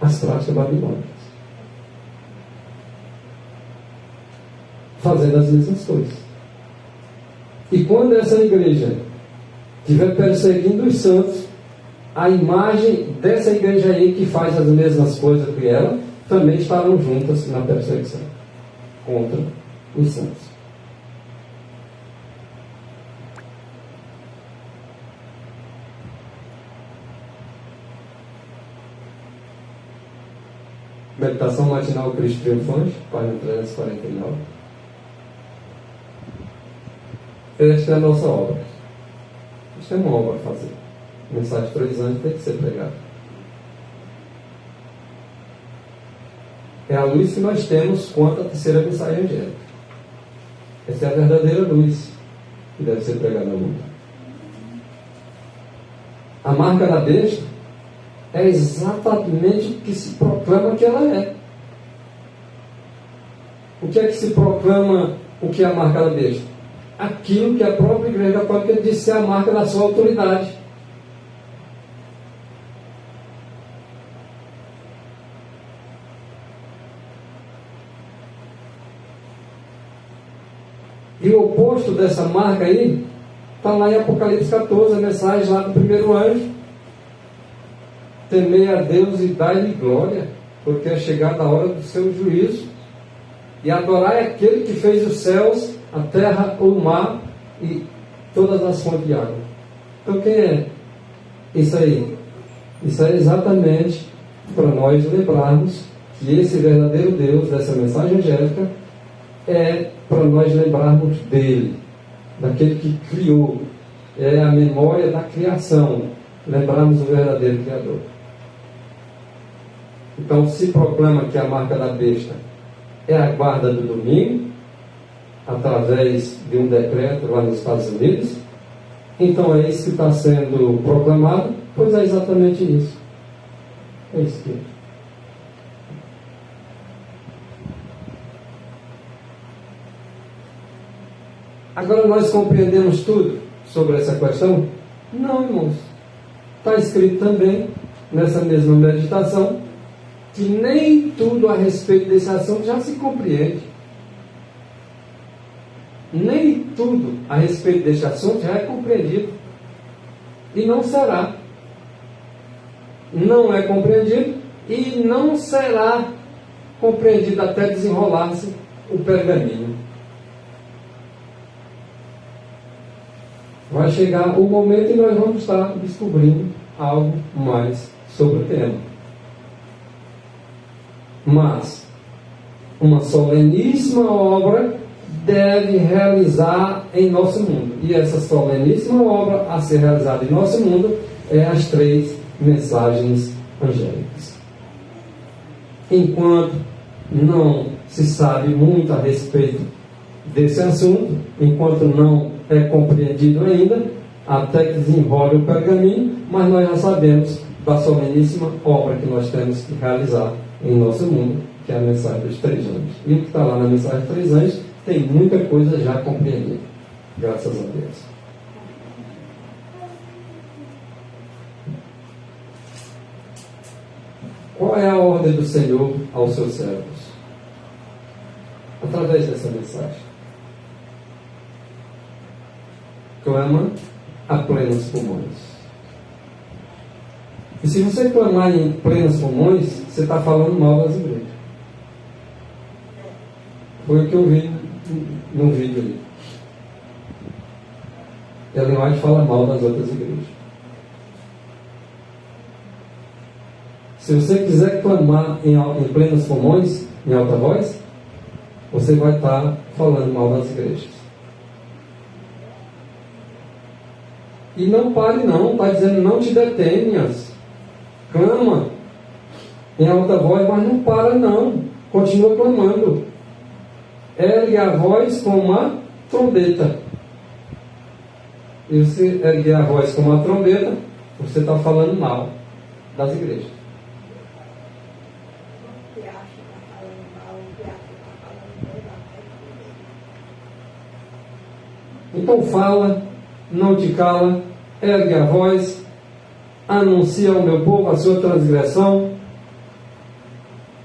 as práticas babilônicas, fazendo as mesmas coisas. E quando essa igreja estiver perseguindo os santos, a imagem dessa igreja aí que faz as mesmas coisas que ela, também estarão juntas na perseguição contra os santos. Meditação matinal Cristo Triunfante, página 349. Esta é a nossa obra. Isto é uma obra a fazer. Mensagem de 3 anos tem que ser pregada. É a luz que nós temos quanto à terceira mensagem angélica. Essa é a verdadeira luz que deve ser pregada ao mundo. A marca da besta é exatamente o que se proclama que ela é. O que é que se proclama o que é a marca da besta? Aquilo que a própria Igreja Católica disse ser a marca da sua autoridade. E o oposto dessa marca aí está lá em Apocalipse 14, a mensagem lá do primeiro anjo: temei a Deus e dai-lhe glória, porque é chegada a hora do seu juízo, e adorai aquele que fez os céus, a terra, o mar e todas as fontes de água. Então quem é isso aí? Isso é exatamente para nós lembrarmos que esse verdadeiro Deus dessa mensagem angélica é para nós lembrarmos dele, daquele que criou. É a memória da criação, lembrarmos o verdadeiro Criador. Então se proclama que a marca da besta é a guarda do domingo, através de um decreto lá nos Estados Unidos. Então é isso que está sendo proclamado, pois é exatamente isso. É isso que é. Agora nós compreendemos tudo sobre essa questão? Não, irmãos. Está escrito também, nessa mesma meditação, que nem tudo a respeito desse assunto já se compreende. Nem tudo a respeito deste assunto já é compreendido. E não será. Não é compreendido e não será compreendido até desenrolar-se o pergaminho. Vai chegar o momento e nós vamos estar descobrindo algo mais sobre o tema. Mas uma soleníssima obra deve realizar em nosso mundo. E essa soleníssima obra a ser realizada em nosso mundo é as 3 mensagens angélicas. Enquanto não se sabe muito a respeito desse assunto, enquanto não é compreendido ainda, até que desenrole o pergaminho, mas nós já sabemos da soleníssima obra que nós temos que realizar em nosso mundo, que é a mensagem dos 3 anjos. E o que está lá na mensagem dos 3 anjos tem muita coisa já compreendida, graças a Deus. Qual é a ordem do Senhor aos seus servos? Através dessa mensagem. Clama a plenos pulmões. E se você clamar em plenos pulmões, você está falando mal das igrejas. Foi o que eu vi no vídeo ali. Ellen White fala mal das outras igrejas. Se você quiser clamar em plenos pulmões, em alta voz, você vai estar falando mal das igrejas. E não pare não, está dizendo não te detenhas. Clama em alta voz, mas não para não. Continua clamando. Ergue a voz como uma trombeta. E você ergue a voz como uma trombeta, você está falando mal das igrejas. Então fala, não te cala, ergue a voz, anuncia ao meu povo a sua transgressão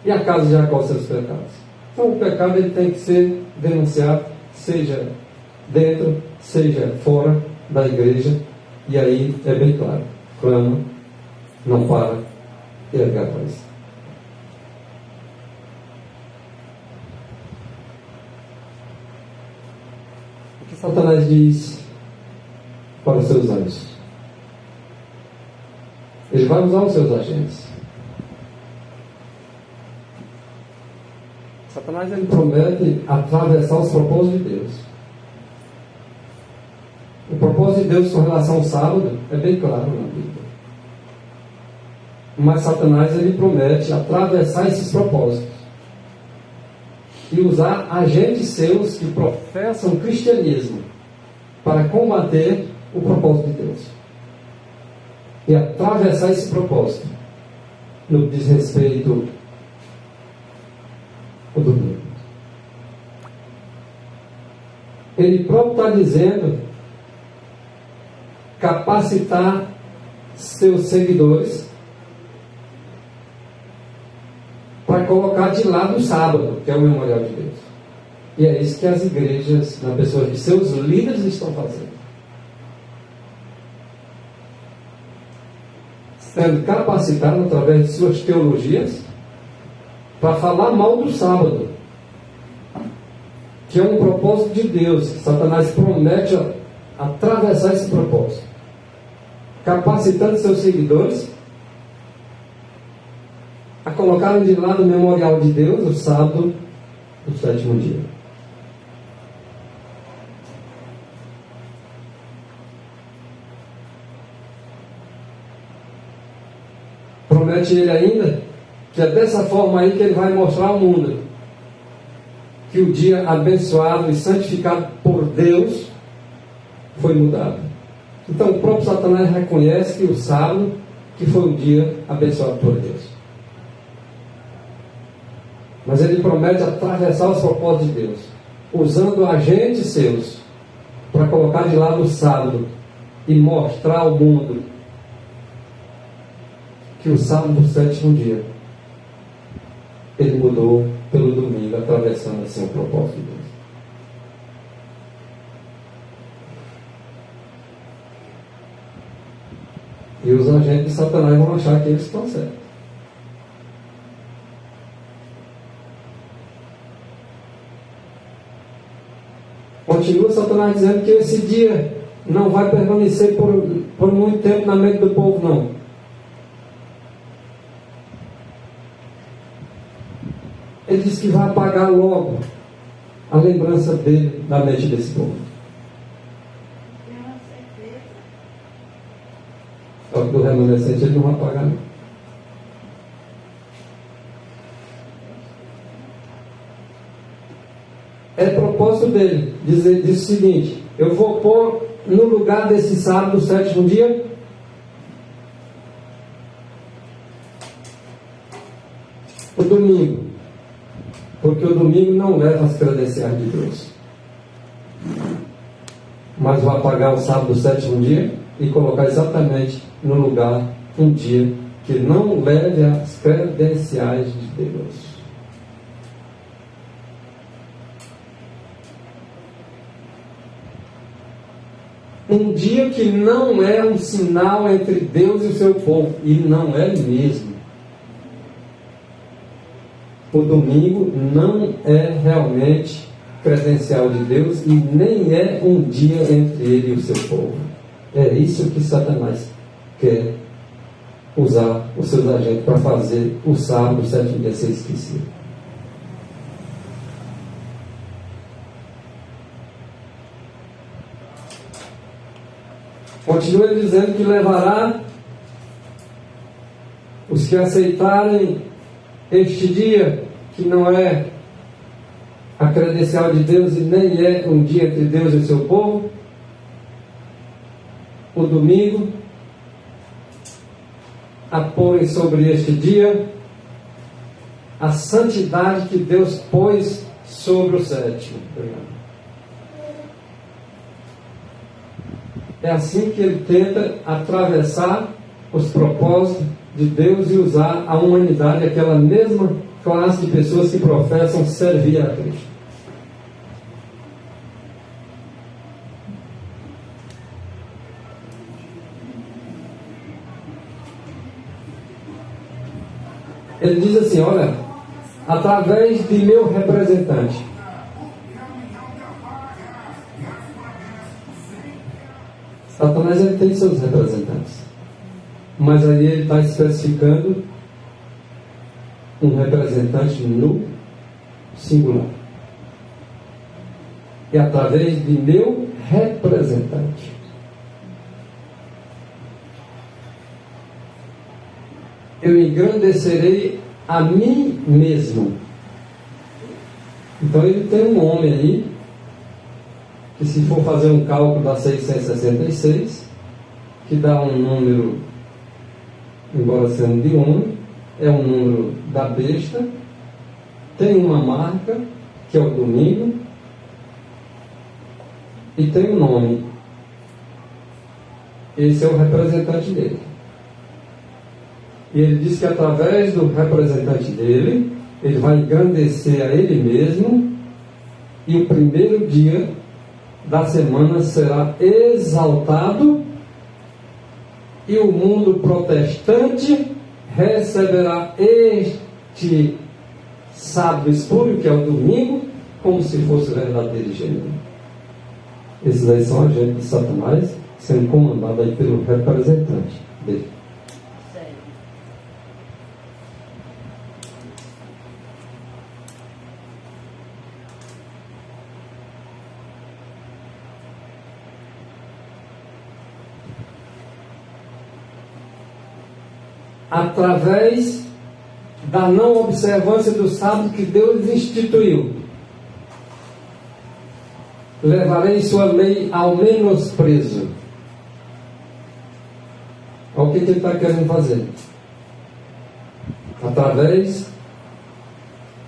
e a casa de Jacó seus pecados. Então o pecado ele tem que ser denunciado, seja dentro, seja fora da igreja, e aí é bem claro, clama, não para, ergue a voz. O que Satanás diz para os seus anjos? Ele vai usar os seus agentes. Satanás ele promete atravessar os propósitos de Deus. O propósito de Deus com relação ao sábado é bem claro na Bíblia. Mas Satanás ele promete atravessar esses propósitos e usar agentes seus que professam o cristianismo para combater o propósito de Deus. E atravessar esse propósito no que diz respeito ao domingo. Ele próprio está dizendo capacitar seus seguidores para colocar de lado o sábado, que é o memorial de Deus. E é isso que as igrejas, na pessoa de seus líderes, estão fazendo. Sendo capacitados através de suas teologias para falar mal do sábado, que é um propósito de Deus, que Satanás promete atravessar esse propósito, capacitando seus seguidores a colocarem de lado o memorial de Deus, o sábado do 7º dia. Promete ele ainda que é dessa forma aí que ele vai mostrar ao mundo que o dia abençoado e santificado por Deus foi mudado. Então o próprio Satanás reconhece que o sábado que foi o dia abençoado por Deus. Mas ele promete atravessar os propósitos de Deus, usando agentes seus para colocar de lado o sábado e mostrar ao mundo que o sábado do 7º dia ele mudou pelo domingo, atravessando assim o propósito de Deus. E os agentes de Satanás vão achar que eles estão certos. Continua Satanás dizendo que esse dia não vai permanecer por muito tempo na mente do povo, não. Ele diz que vai apagar logo a lembrança dele da mente desse povo. Só que do remanescente ele não vai apagar, não. É propósito dele, diz o seguinte: eu vou pôr no lugar desse sábado, o sétimo dia, o domingo, porque o domingo não leva as credenciais de Deus. Mas vou apagar o sábado, o sétimo dia, e colocar exatamente no lugar um dia que não leve as credenciais de Deus. Um dia que não é um sinal entre Deus e o seu povo. E não é mesmo. O domingo não é realmente credencial de Deus e nem é um dia entre ele e o seu povo. É isso que Satanás quer usar os seus agentes para fazer o sábado, o sétimo dia ser esquecido. Continua ele dizendo que levará os que aceitarem este dia, que não é a credencial de Deus e nem é um dia entre Deus e o seu povo, o domingo, a porem sobre este dia a santidade que Deus pôs sobre o sétimo. É assim que ele tenta atravessar os propósitos de Deus e usar a humanidade, aquela mesma classe de pessoas que professam servir a Cristo. Ele diz assim: olha, através de meu representante. Satanás ele tem seus representantes, mas aí ele está especificando um representante no singular. E através de meu representante. Eu engrandecerei a mim mesmo. Então ele tem um homem aí, que se for fazer um cálculo dá 666, que dá um número, embora sendo de homem, é um número da besta, tem uma marca, que é o domingo, e tem um nome. Esse é o representante dele. E ele diz que através do representante dele, ele vai engrandecer a ele mesmo, e o primeiro dia da semana será exaltado, e o mundo protestante receberá este sábado espúrio, que é o domingo, como se fosse verdadeiro e genuíno. Esses aí são agentes de Satanás, sendo comandados aí pelo representante dele. Através da não observância do sábado que Deus instituiu, levarei sua lei ao menosprezo. Olha o que ele está querendo fazer. Através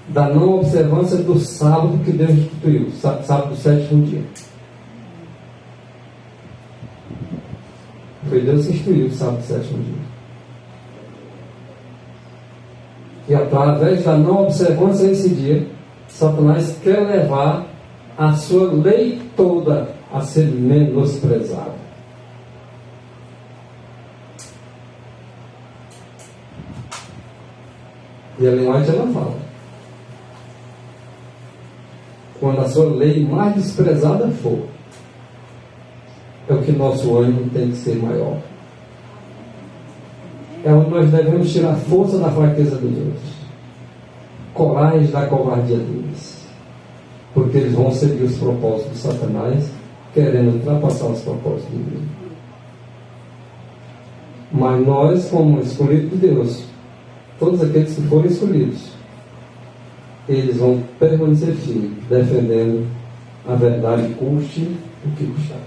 da não observância do sábado que Deus instituiu, sábado do sétimo dia. Foi Deus que instituiu o sábado do sétimo dia. E através da não observância desse dia, Satanás quer levar a sua lei toda a ser menosprezada. E Ellen White ela fala: quando a sua lei mais desprezada for, é o que nosso ânimo tem que ser maior. É onde nós devemos tirar força da fraqueza dos outros, coragem da covardia deles, porque eles vão seguir os propósitos de Satanás, querendo ultrapassar os propósitos de Deus. Mas nós, como escolhidos de Deus, todos aqueles que forem escolhidos, eles vão permanecer firmes, defendendo a verdade, custe o que custar.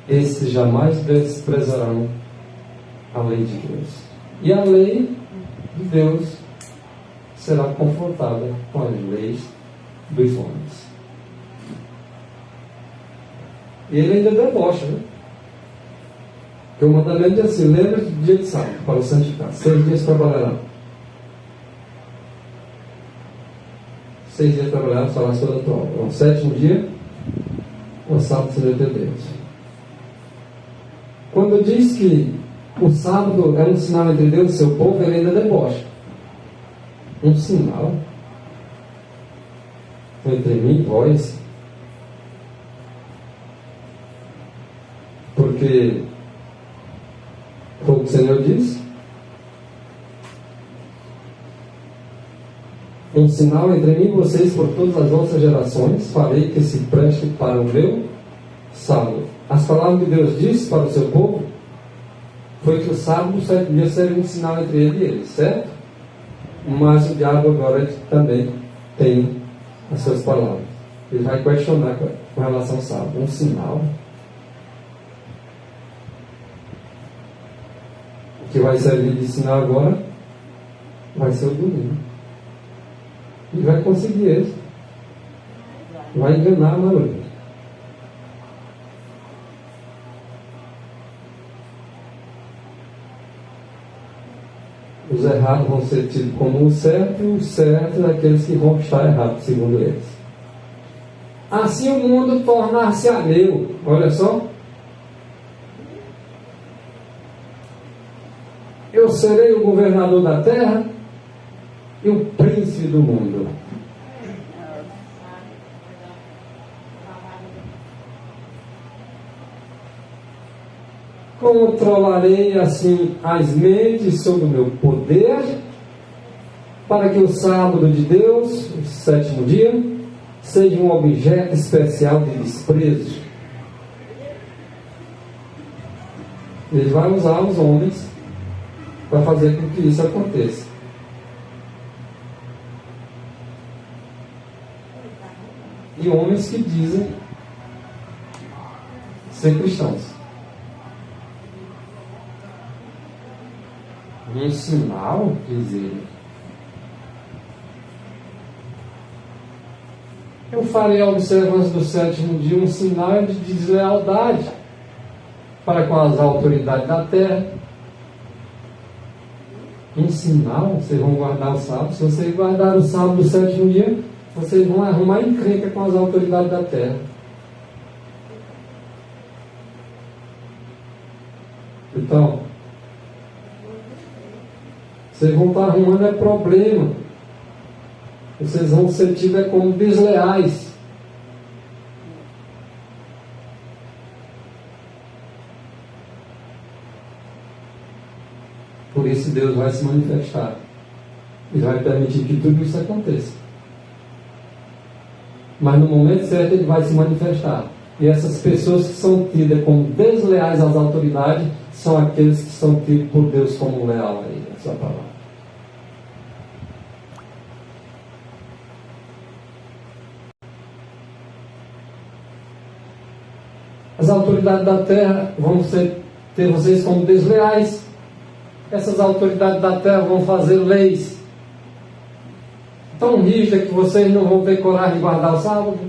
Esses jamais desprezarão a lei de Deus. E a lei de Deus será confrontada com as leis dos homens. E ele ainda debocha, né? Porque o mandamento diz assim: lembra do dia de sábado para o santificar. 6 dias trabalharão. 6 dias trabalharão, farás toda a tua obra. No 7º dia, o sábado seja teu Deus. Quando diz que o sábado é um sinal entre Deus e seu povo, ele ainda debocha. Um sinal entre mim e vós. Porque foi o que o Senhor disse: um sinal entre mim e vocês por todas as vossas gerações, farei que se preste para o meu sábado. As palavras que Deus disse para o seu povo foi que o sábado, o 7º dia, seria um sinal entre ele e eles, certo? Mas o diabo agora também tem as suas palavras. Ele vai questionar com relação ao sábado. Um sinal. O que vai servir de sinal agora vai ser o domingo. E vai conseguir êxito. Vai enganar a maioria. Os errados vão ser tidos como o certo, e os certos aqueles que vão estar errados, segundo eles. Assim o mundo tornar-se alheio. Olha só. Eu serei o governador da terra e o príncipe do mundo. Controlarei assim as mentes sob o meu poder, para que o sábado de Deus, o 7º dia, seja um objeto especial de desprezo. Ele vai usar os homens para fazer com que isso aconteça. E homens que dizem ser cristãos. Um sinal, diz ele. Eu farei a observância do 7º dia um sinal de deslealdade para com as autoridades da terra. Um sinal, vocês vão guardar o sábado. Se vocês guardarem o sábado do 7º dia, vocês vão arrumar encrenca com as autoridades da terra. Então, vocês vão estar arrumando problema. Vocês vão ser tidos como desleais. Por isso Deus vai se manifestar. E vai permitir que tudo isso aconteça. Mas no momento certo Ele vai se manifestar. E essas pessoas que são tidas como desleais às autoridades são aqueles que são tidos por Deus como leal a Ele, a sua palavra. As autoridades da terra vão ter vocês como desleais. Essas autoridades da terra vão fazer leis tão rígidas que vocês não vão ter coragem de guardar o sábado.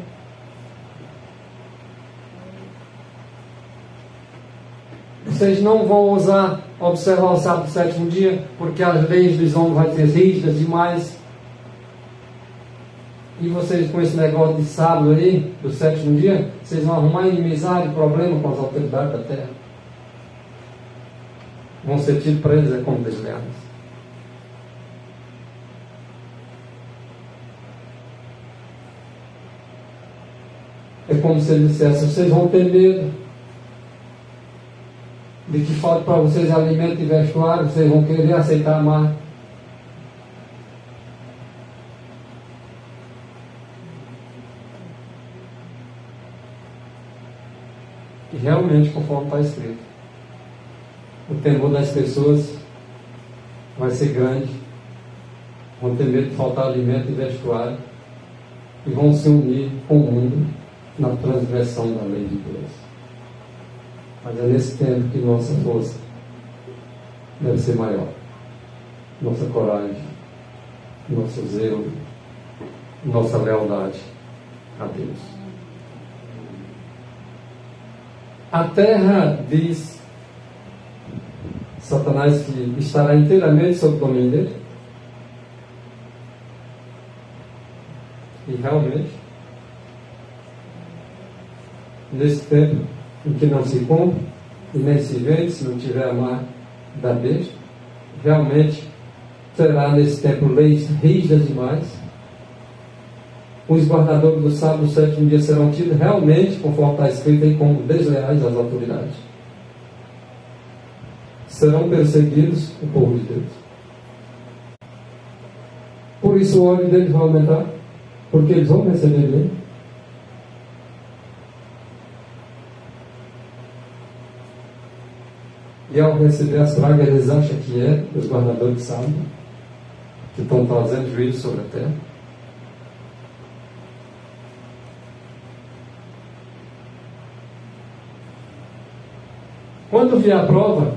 Vocês não vão ousar observar o sábado do 7º dia, porque as leis dos homens vão ser rígidas demais. E vocês, com esse negócio de sábado aí, do 7º dia, vocês vão arrumar inimizade, problema com as autoridades da terra. Vão ser tidos para eles como desleais. É como se ele dissesse: vocês vão ter medo de que falte para vocês alimento e vestuário, vocês vão querer aceitar a marca. E realmente, conforme está escrito, o temor das pessoas vai ser grande, vão ter medo de faltar alimento e vestuário, e vão se unir com o mundo na transgressão da lei de Deus. Mas é nesse tempo que nossa força deve ser maior, nossa coragem, nosso zelo, nossa lealdade a Deus. A terra, diz Satanás, que estará inteiramente sob o domínio dele. E realmente, nesse tempo em que não se compra e nem se vende, se não tiver a marca da besta, realmente terá nesse tempo leis rígidas demais. Os guardadores do sábado do sétimo dia serão tidos realmente, conforme está escrito aí, como desleais às autoridades. Serão perseguidos o povo de Deus. Por isso o ódio deles vai aumentar, porque eles vão receber bem. E ao receber as pragas, eles acham que é os guardadores de sábado, que estão trazendo juízo sobre a terra. Quando vier a prova,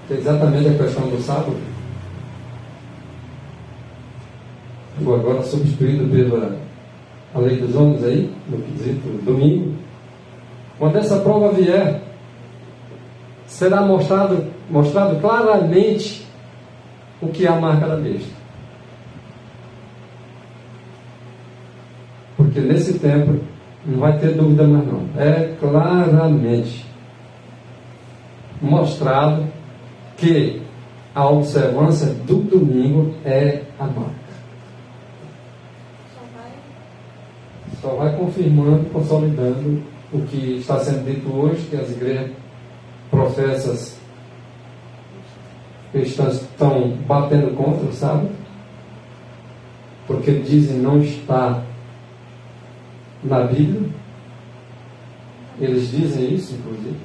que é exatamente a questão do sábado, agora substituído pela a lei dos homens aí, no quesito domingo, quando essa prova vier, será mostrado claramente o que é a marca da besta. Porque nesse tempo não vai ter dúvida mais não. É claramente mostrado que a observância do domingo é a marca. Só vai confirmando, consolidando o que está sendo dito hoje, que as igrejas professas cristãs estão batendo contra, sabe? Porque dizem não está na Bíblia. Eles dizem isso, inclusive.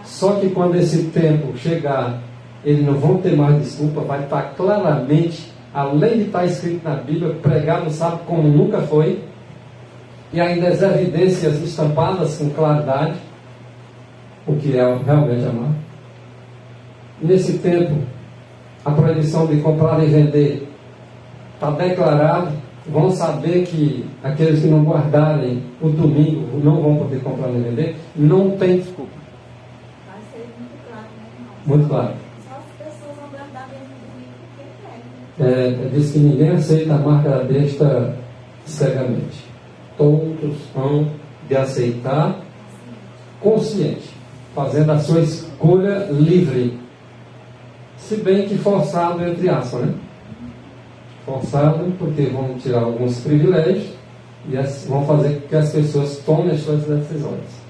Só que quando esse tempo chegar, eles não vão ter mais desculpa, vai estar claramente, além de estar escrito na Bíblia, pregado, sabe, como nunca foi, e ainda as evidências estampadas com claridade, o que é realmente amar. Nesse tempo, a proibição de comprar e vender está declarado. Vão saber que aqueles que não guardarem o domingo não vão poder comprar nem vender. Não tem desculpa. Vai ser muito claro, né, irmão? Muito claro. Só as pessoas vão guardar mesmo o domingo porque querem. Diz que ninguém aceita a marca da besta cegamente. Todos hão de aceitar consciente, fazendo a sua escolha livre. Se bem que forçado, entre aspas, né? Forçado, porque vão tirar alguns privilégios e vão fazer com que as pessoas tomem as suas decisões.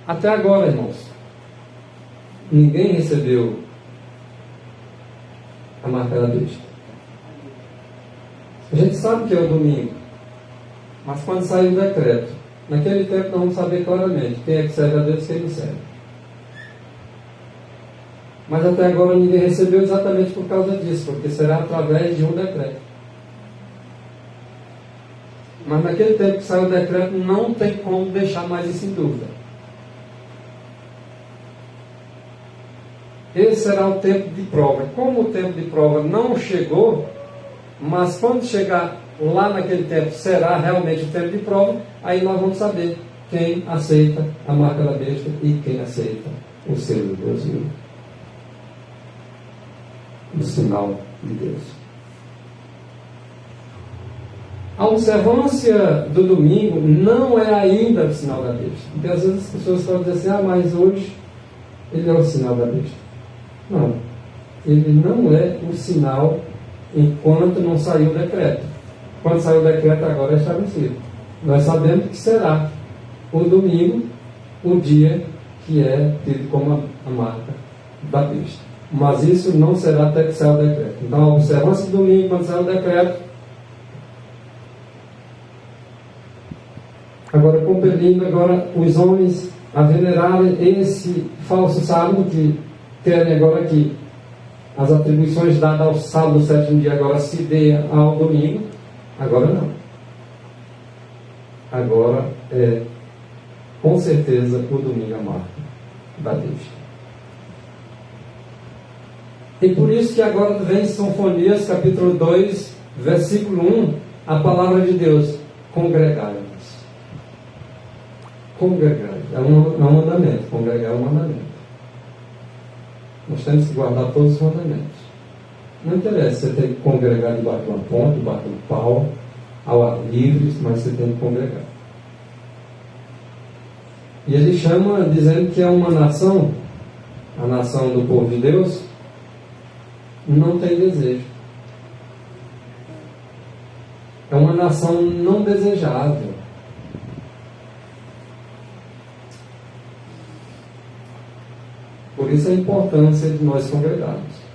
Até agora, irmãos, ninguém recebeu a marca da besta. A gente sabe que é o domingo, mas quando sair o decreto, naquele tempo nós vamos saber claramente quem é que serve a Deus e quem não serve. Mas até agora ninguém recebeu exatamente por causa disso, porque será através de um decreto. Mas naquele tempo que saiu o decreto, não tem como deixar mais isso em dúvida. Esse será o tempo de prova. Como o tempo de prova não chegou, mas quando chegar lá naquele tempo, será realmente o tempo de prova, aí nós vamos saber quem aceita a marca da besta e quem aceita o selo de Deus vivo. O sinal de Deus. A observância do domingo não é ainda o sinal da besta. Porque às vezes as pessoas falam assim, mas hoje ele é o sinal da besta. Não. Ele não é o sinal enquanto não saiu o decreto. Quando saiu o decreto, agora é estabelecido. Nós sabemos que será o domingo, o dia que é tido como a marca da besta. Mas isso não será até que saia o decreto. Então, a observância do domingo, quando sair o decreto. Agora, compelindo agora os homens a venerarem esse falso sábado, que querem agora que as atribuições dadas ao sábado, sétimo dia, agora se dê ao domingo. Agora não. Agora é, com certeza, o domingo a marca da besta. E por isso que agora vem Sofonias, capítulo 2, versículo 1, a palavra de Deus: congregai-vos. Congregai. É um mandamento. Congregar é um mandamento. Nós temos que guardar todos os mandamentos. Não interessa, você tem que congregar debaixo de uma ponte, debaixo de um pau, ao ar livre, mas você tem que congregar. E ele chama, dizendo que é uma nação, a nação do povo de Deus, não tem desejo. É uma nação não desejável. Por isso a importância de nós congregarmos.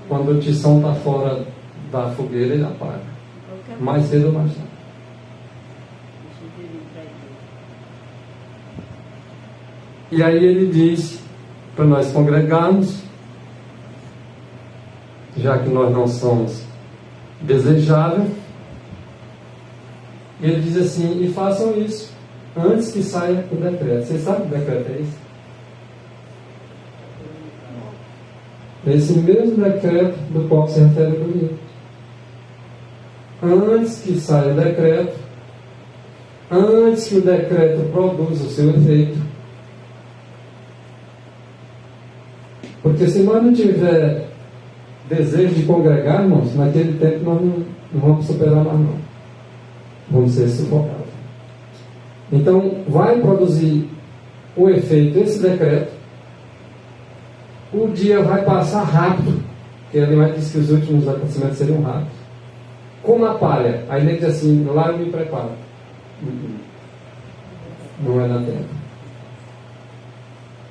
Quando o tição está fora da fogueira, ele apaga. Mais cedo ou mais tarde. E aí ele diz para nós congregarmos, já que nós não somos desejáveis. Ele diz assim: e façam isso antes que saia o decreto. Vocês sabem que o decreto é esse? Esse mesmo decreto do qual se refere o livro. Antes que saia o decreto, antes que o decreto produza o seu efeito. Porque se nós não tiver desejo de congregar, irmãos, naquele tempo nós não vamos superar mais não. Vamos ser sufocados. Então, vai produzir o efeito esse decreto. O dia vai passar rápido, porque ele vai dizer que os últimos acontecimentos seriam rápidos. Como a palha. Aí ele diz assim: lá eu me preparo. Não vai dar tempo.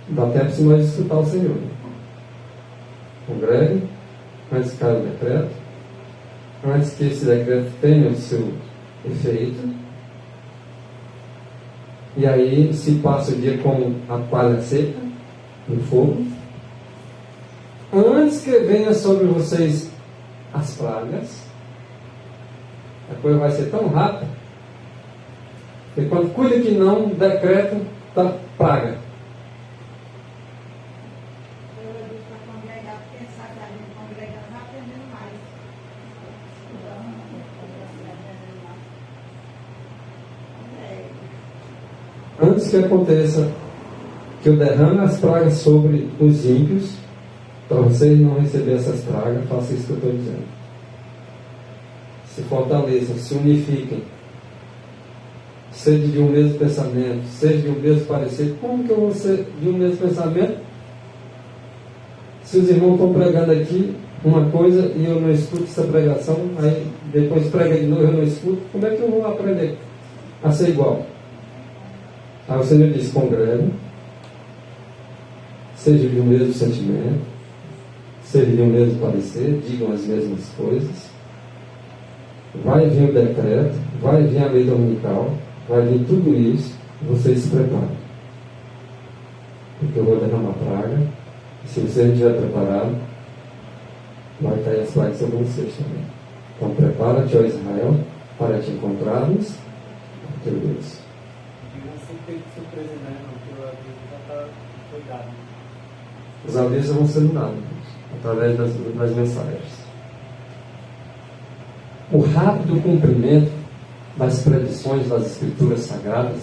Dá tempo se nós escutar o Senhor. Congregue, antes que caia o decreto, antes que esse decreto tenha o seu efeito. E aí se passa o dia com a palha seca, no fogo. Antes que venha sobre vocês as pragas, a coisa vai ser tão rápida, que quando cuida que não, decreta, tá praga. Antes que aconteça que eu derrame as pragas sobre os ímpios, para vocês não receberem essas pragas, faça isso que eu estou dizendo. Se fortaleçam, se unifiquem, seja de um mesmo pensamento, seja de um mesmo parecer. Como que eu vou ser de um mesmo pensamento se os irmãos estão pregando aqui uma coisa e eu não escuto essa pregação, aí depois prega de novo e eu não escuto? Como é que eu vou aprender a ser igual? Aí o Senhor diz: congrega, seja de um mesmo sentimento, seja de um mesmo parecer, digam as mesmas coisas. Vai vir o decreto, vai vir a lei dominical, vai vir tudo isso, vocês se preparem. Porque eu vou derramar praga, e se você não estiver preparado, vai cair as pragas sobre vocês também. Então prepara-te, ó Israel, para te encontrarmos com teu Deus. Os avisos vão sendo dados através das mensagens. O rápido cumprimento das predições das Escrituras Sagradas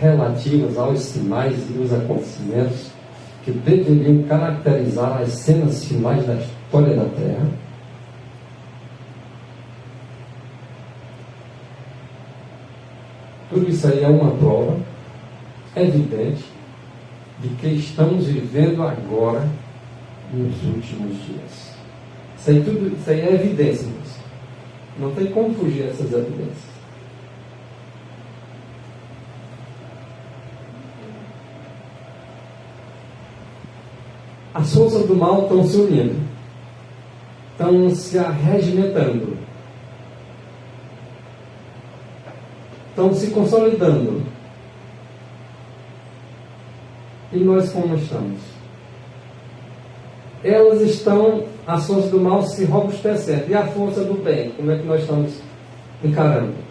relativas aos sinais e os acontecimentos que deveriam caracterizar as cenas finais da história da Terra, tudo isso aí é uma prova evidente de que estamos vivendo agora nos últimos dias. Isso aí é evidência, irmãos. Não tem como fugir dessas evidências. As forças do mal estão se unindo, estão se arregimentando, estão se consolidando. E nós como estamos? Elas estão, as forças do mal se robustecendo. E a força do bem, como é que nós estamos encarando?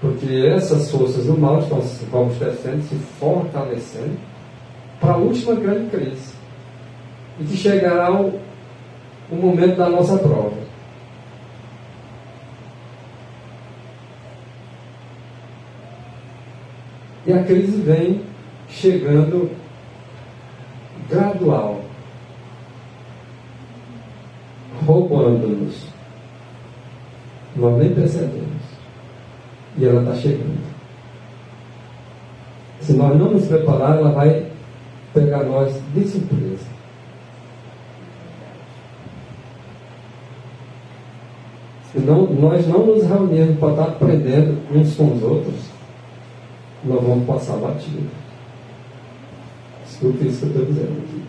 Porque essas forças do mal estão se robustecendo, se fortalecendo para a última grande crise. E que chegará o momento da nossa prova. E a crise vem chegando gradual, roubando-nos. Nós nem percebemos. E ela está chegando. Se nós não nos preparar, ela vai pegar nós de surpresa. Se nós não nos reunirmos para estar aprendendo uns com os outros, nós vamos passar batido. Escuta isso que eu estou dizendo aqui.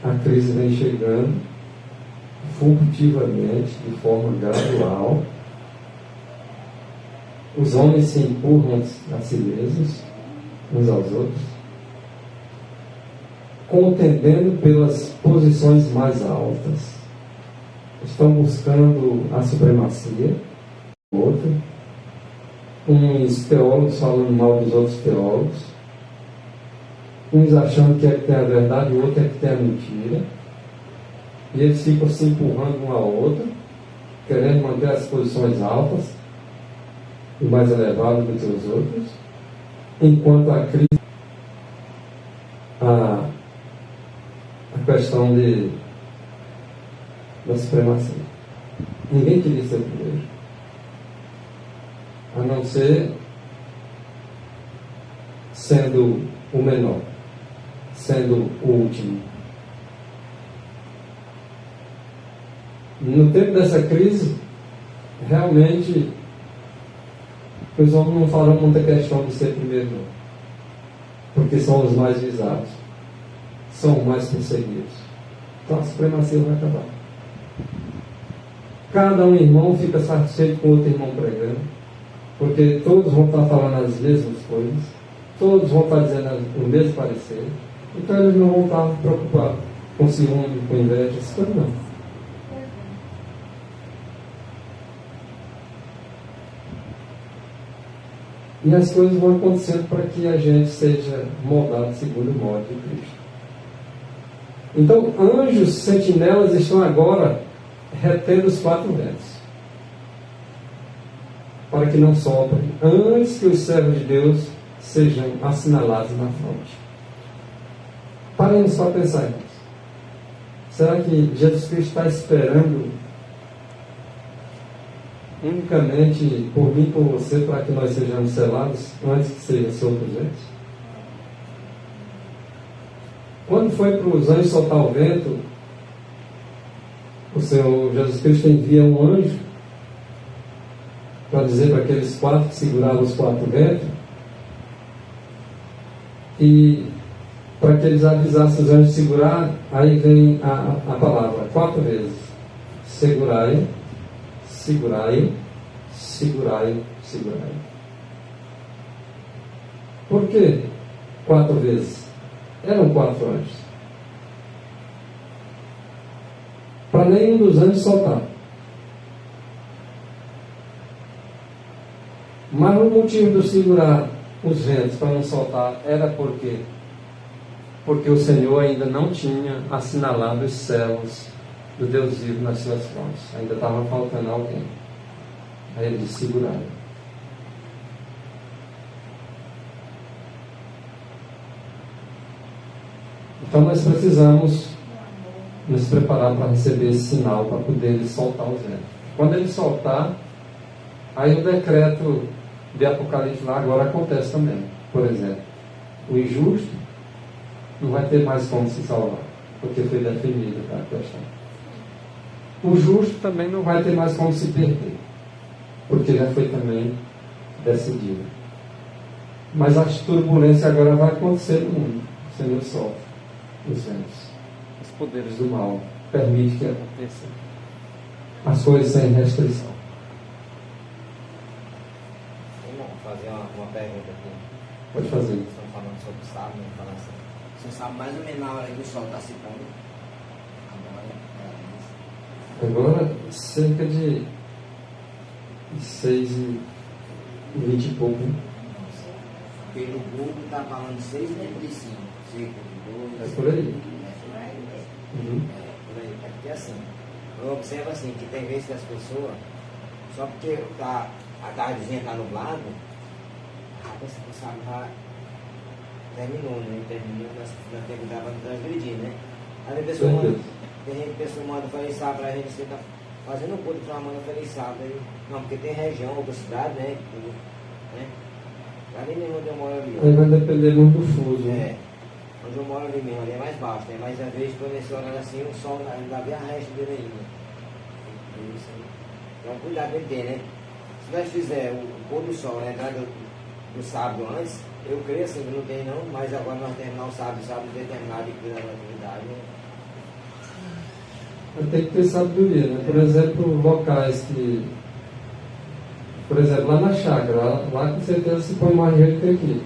A crise vem chegando furtivamente, de forma gradual. Os homens se empurram a si mesmos, uns aos outros, contendendo pelas posições mais altas. Estão buscando a supremacia do outro. Uns teólogos falando mal dos outros teólogos. Uns achando que é que tem a verdade, o outro é que tem a mentira. E eles ficam se empurrando um ao outro, querendo manter as posições altas e mais elevadas do que os outros, enquanto a crise, a questão da supremacia. Ninguém queria ser o primeiro, a não ser sendo o menor, sendo o último. No tempo dessa crise, realmente, os homens não falam muita questão de ser primeiro, não. Porque são os mais visados, são os mais perseguidos. Então a supremacia vai acabar. Cada um irmão fica satisfeito com o outro irmão pregando, porque todos vão estar falando as mesmas coisas, todos vão estar dizendo o mesmo parecer, então eles não vão estar preocupados com ciúme, com inveja, essas coisas não. E as coisas vão acontecendo para que a gente seja moldado segundo o modo de Cristo. Então, anjos sentinelas estão agora retendo os quatro ventos, para que não soprem, antes que os servos de Deus sejam assinalados na fronte. Paremos para pensar nisso. Será que Jesus Cristo está esperando unicamente por mim e por você para que nós sejamos selados antes que sejam soltos ventos? Quando foi para os anjos soltar o vento, o Senhor Jesus Cristo envia um anjo para dizer para aqueles quatro que seguravam os quatro ventos, e para que eles avisassem os anjos de segurar. Aí vem a palavra 4 vezes: segurai, segurai, segurai, segurai. Por que 4 vezes? Eram 4 anjos, para nenhum dos anjos soltar. Mas o motivo de segurar os ventos para não soltar era porque o Senhor ainda não tinha assinalado os céus do Deus vivo nas suas frontes. Ainda estava faltando alguém. Aí ele disse: segurar. Então nós precisamos nos preparar para receber esse sinal, para poder ele soltar os ventos. Quando ele soltar, aí o decreto de Apocalipse lá agora acontece também. Por exemplo, o injusto não vai ter mais como se salvar, porque foi definida a questão. O justo também não vai ter mais como se perder, porque já foi também decidido. Mas a turbulência agora vai acontecer no mundo. O Senhor sofre os ventos. Os poderes do mal permitem que aconteça as coisas sem restrição. Vamos fazer uma pergunta aqui. Pode fazer. Estamos falando sobre o sábado, vamos falar assim. Você sabe mais ou menos na hora que o sol está se pondo? Agora, cerca de 6h20 e pouco. Pelo Google está falando 6h35, cerca de 2. É por aí. Uhum. Por aí. É porque assim, eu observo assim, que tem vezes que as pessoas, só porque a tardezinha está nublado, a pessoa sabe, já terminou, né? Terminou, nós temos que dar para transgredir, né? Aí a pessoa manda, tem gente que manda feliz sábado pra gente, você está fazendo um culto para manda feliz sábado. Aí, não, porque tem região, outra cidade, né? Né? Ali mesmo onde eu moro ali. Aí vai depender muito do fuso. É. Onde eu moro ali mesmo, ali é mais baixo, né? Mas às vezes quando esse horário assim, o sol ainda vê a resta dele ainda. Então cuidado com ele ter, né? Se nós fizer o pôr do sol, né? Entrada do sábado antes, eu creio assim que não tem não, mas agora nós terminar o sábado determinado e cuidar da atividade, né? Tem que ter sabedoria, né? Por exemplo, locais que... Por exemplo, lá na chácara, lá com certeza se põe mais gente que aqui.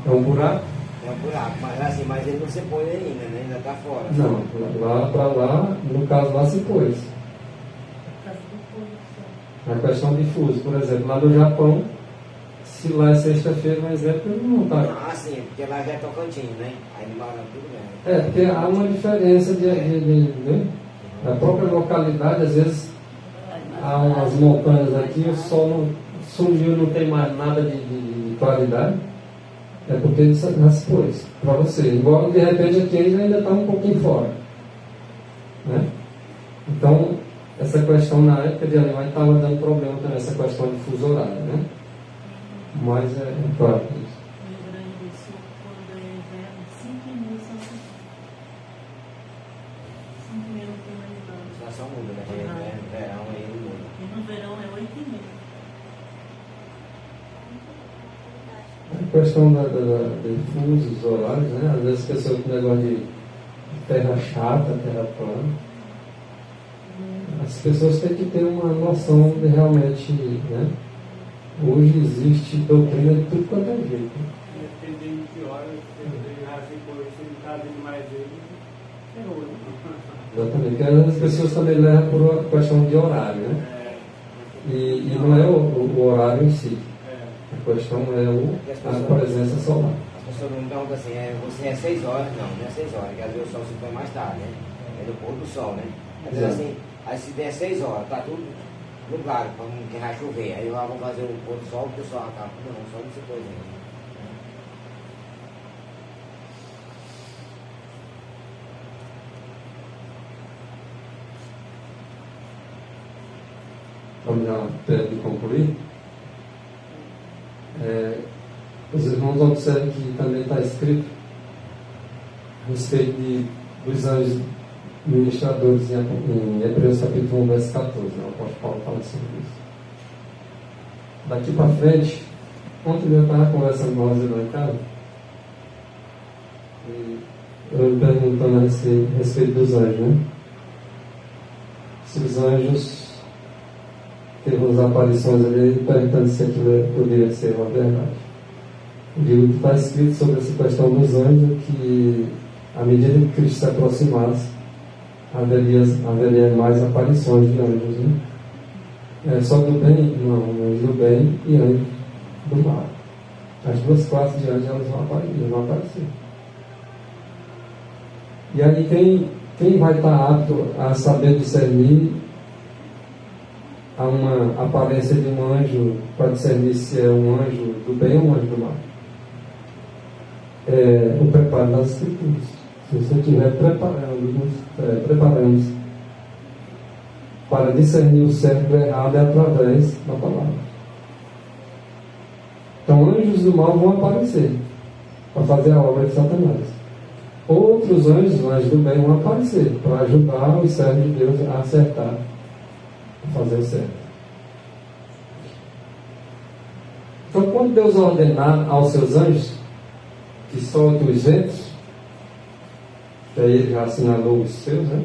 É um buraco? É um buraco, mas assim, mas ele não se põe ainda, né? Ainda está fora. Não, lá para lá, no caso lá se pôs. A questão de fuso, por exemplo, lá no Japão, se lá é sexta-feira, por exemplo, ele não está. Ah, sim, porque lá já é Tocantins, né? Aí no Maranhão tudo bem. É, porque há uma diferença né? A própria localidade, às vezes, há umas montanhas aqui, o sol não, sumiu, não tem mais nada de claridade. É porque ele já se pôs para você. Embora de repente aqui ele ainda está um pouquinho fora. Né? Então, essa questão na época de Alemanha estava dando problema também, essa questão de fuso horário. Né? Mas é claro isso. No Rio Grande do Sul, quando é inverno, 5h30 são 5h30 não tem mais nada. A situação muda, né? Verão aí muda. E no verão é 8h30. A questão de fusos horários, né? Às vezes as pessoas com negócio de terra chata, terra plana. As pessoas têm que ter uma noção de realmente, né? Hoje existe doutrina de tudo quanto é jeito. Dependendo de que horas, se ele está vindo mais vezes, ferrou, né? Exatamente, porque as pessoas também levam por uma questão de horário, né? E não é o horário em si. A questão é a presença solar. As pessoas me perguntam assim, você é 6 horas? Não, não é 6 horas, porque às vezes o sol se põe mais tarde, né? É do pôr do sol, né? Às vezes assim, aí se der 6 horas, tá tudo nublado, que vai chover. Aí eu vou fazer o pôr do sol, porque o sol acaba. Não, o sol não se pôs ainda. Vamos já perto de concluir. Os irmãos observam que também está escrito a respeito dos anjos ministradores em Hebreus capítulo 1, verso 14. Né? O apóstolo Paulo fala sobre isso. Daqui para frente, ontem eu estava conversando com nós lá em casa, e eu me perguntando a respeito dos anjos, né? Se os anjos teve umas aparições ali, perguntando se aquilo poderia ser uma verdade. Eu digo que está escrito sobre essa questão dos anjos que, à medida que Cristo se aproximasse, haveria mais aparições de anjos. Né? Só do bem? Não, anjos do bem e anjos do mal. As duas classes de anjos elas vão aparecer. E aí quem vai estar apto a saber discernir há uma aparência de um anjo para discernir se é um anjo do bem ou um anjo do mal? O preparo das Escrituras. Se você estiver preparando para discernir o certo e o errado, é através da palavra. Então, anjos do mal vão aparecer. para fazer a obra de Satanás. Outros anjos, os anjos do bem, vão aparecer para ajudar os servos de Deus a acertar, a fazer o certo. Então, quando Deus ordenar aos seus anjos que soltem os ventos, que aí ele já assinalou os seus, né?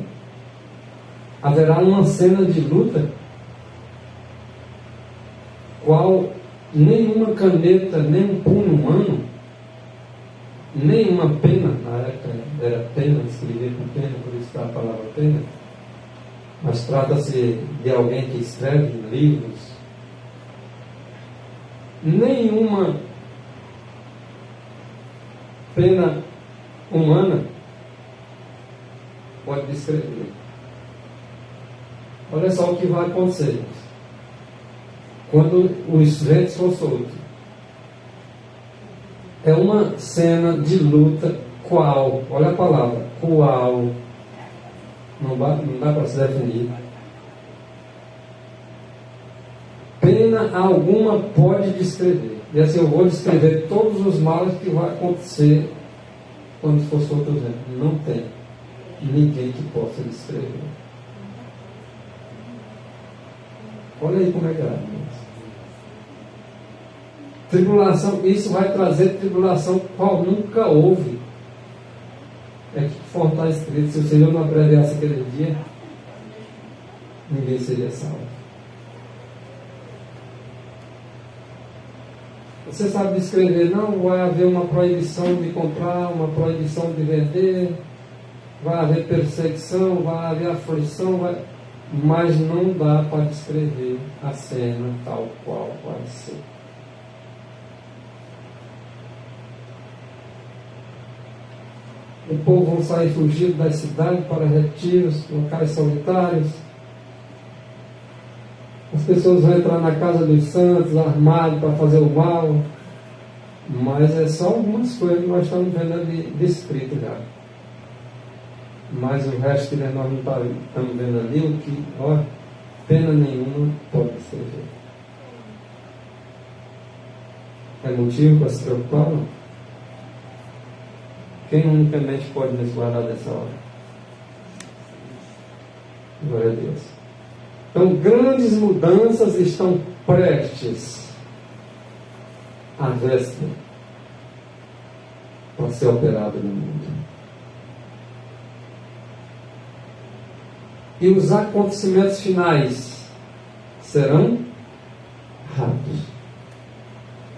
Haverá uma cena de luta qual nenhuma caneta, nem um punho humano, nem uma pena, na época era pena, escrever com pena, por isso que a palavra pena, mas trata-se de alguém que escreve livros, nenhuma pena humana pode descrever. Olha só o que vai acontecer quando os ventos for soltos. É uma cena de luta qual, olha a palavra, qual, não dá para se definir. Pena alguma pode descrever. E assim eu vou descrever todos os males que vai acontecer quando for solto o vento. Não tem ninguém que possa descrever. Olha aí como é grave. Tribulação, isso vai trazer tribulação qual nunca houve. É que conforme está escrito, se o Senhor não abreviasse aquele dia, ninguém seria salvo. Você sabe descrever, não vai haver uma proibição de comprar, uma proibição de vender, vai haver perseguição, vai haver aflição, mas não dá para descrever a cena tal qual vai ser. O povo vão sair fugido das cidades para retiros, locais solitários. As pessoas vão entrar na casa dos santos, armados para fazer o mal. Mas é só algumas coisas que nós estamos vendo ali descrito já. Mas o resto que nós não estamos vendo ali, o que, pena nenhuma pode escrever. É motivo para se preocupar? Não? Quem unicamente pode nos guardar dessa hora? Glória a Deus. Então, grandes mudanças estão prestes à véspera para ser operada no mundo. E os acontecimentos finais serão rápidos.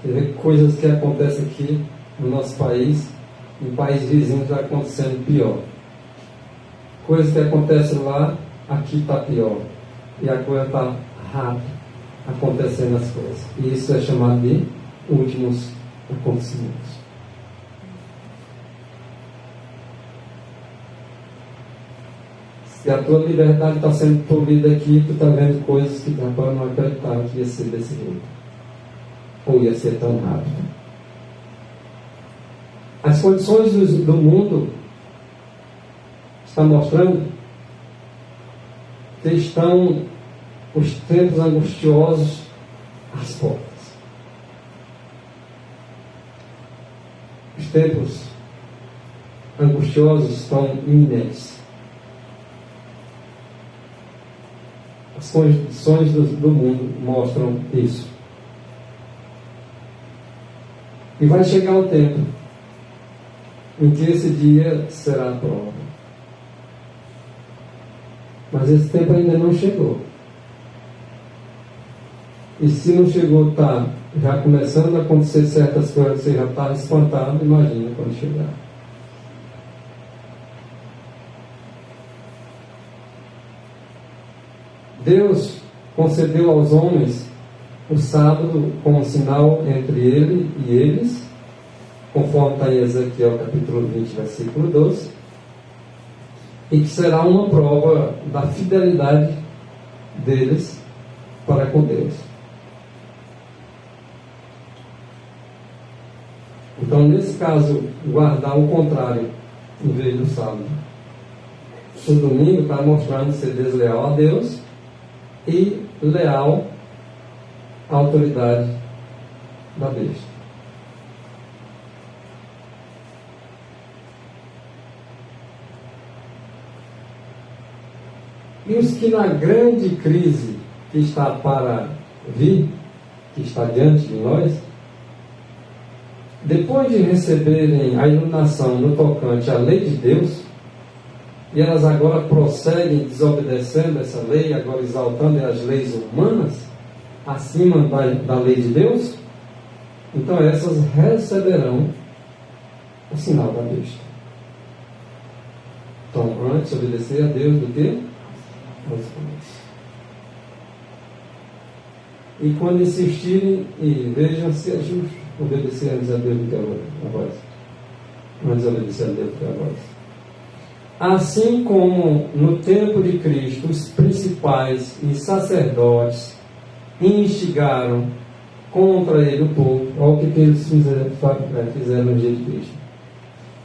Você vê coisas que acontecem aqui no nosso país, em países vizinhos está acontecendo pior. Coisas que acontecem lá, aqui está pior. E a coisa está rápida acontecendo as coisas. E isso é chamado de últimos acontecimentos. Se a tua liberdade está sendo tolhida aqui, tu está vendo coisas que tu não acreditava que ia ser desse jeito. Ou ia ser tão rápido. As condições do mundo estão mostrando que estão os tempos angustiosos às portas. Os tempos angustiosos estão iminentes. As condições do mundo mostram isso. E vai chegar o tempo em que esse dia será a prova. Mas esse tempo ainda não chegou. E se não chegou, está já começando a acontecer certas coisas, você já está espantado, imagina quando chegar. Deus concedeu aos homens o sábado como sinal entre ele e eles, conforme está em Ezequiel capítulo 20, versículo 12, e que será uma prova da fidelidade deles para com Deus. Então, nesse caso, guardar o contrário em vez do sábado. O domingo está mostrando ser desleal a Deus e leal à autoridade da besta. E os que na grande crise que está para vir, que está diante de nós, depois de receberem a iluminação no tocante à lei de Deus, e elas agora prosseguem desobedecendo essa lei, agora exaltando as leis humanas, acima da lei de Deus, então essas receberão o sinal da besta. Então, antes obedecer a Deus do que aos homens. E quando insistirem, e vejam se é justo obedecer antes a Deus do que a vós. Antes obedecer a Deus do que a vós. Assim como no tempo de Cristo os principais e sacerdotes instigaram contra ele o povo, olha o que eles fizeram no dia de Cristo.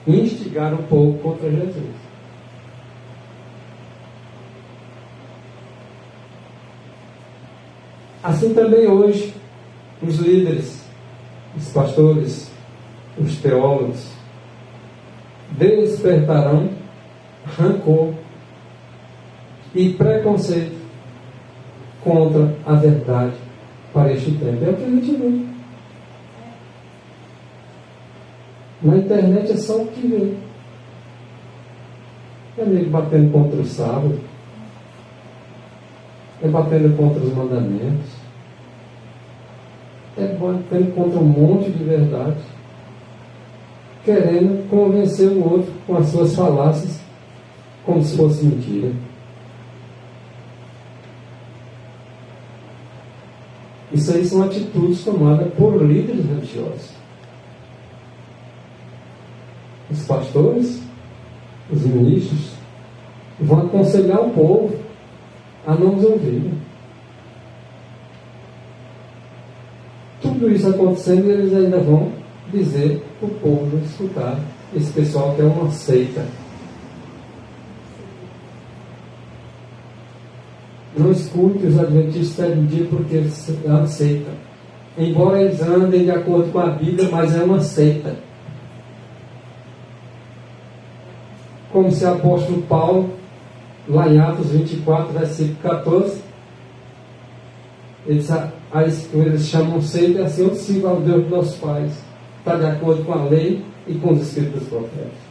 Instigaram o povo contra Jesus. Assim também hoje, os líderes, os pastores, os teólogos, despertarão rancor e preconceito contra a verdade para este tempo. É o que a gente vê. Na internet é só o que vê. É amigo batendo contra o sábado, é batendo contra os mandamentos, é batendo contra um monte de verdade, querendo convencer o outro com as suas falácias, como se fosse mentira. Isso aí são atitudes tomadas por líderes religiosos. Os pastores, os ministros, vão aconselhar o povo a não nos ouvir. Tudo isso acontecendo, e eles ainda vão dizer para o povo não escutar esse pessoal que é uma seita. Não escute os adventistas sétimo dia porque é uma seita. Embora eles andem de acordo com a Bíblia, mas é uma seita. Como se o apóstolo Paulo, lá em Atos 24, versículo 14, eles chamam seita assim: eu sigo ao Deus dos nossos pais. Está de acordo com a lei e com os escritos dos profetas.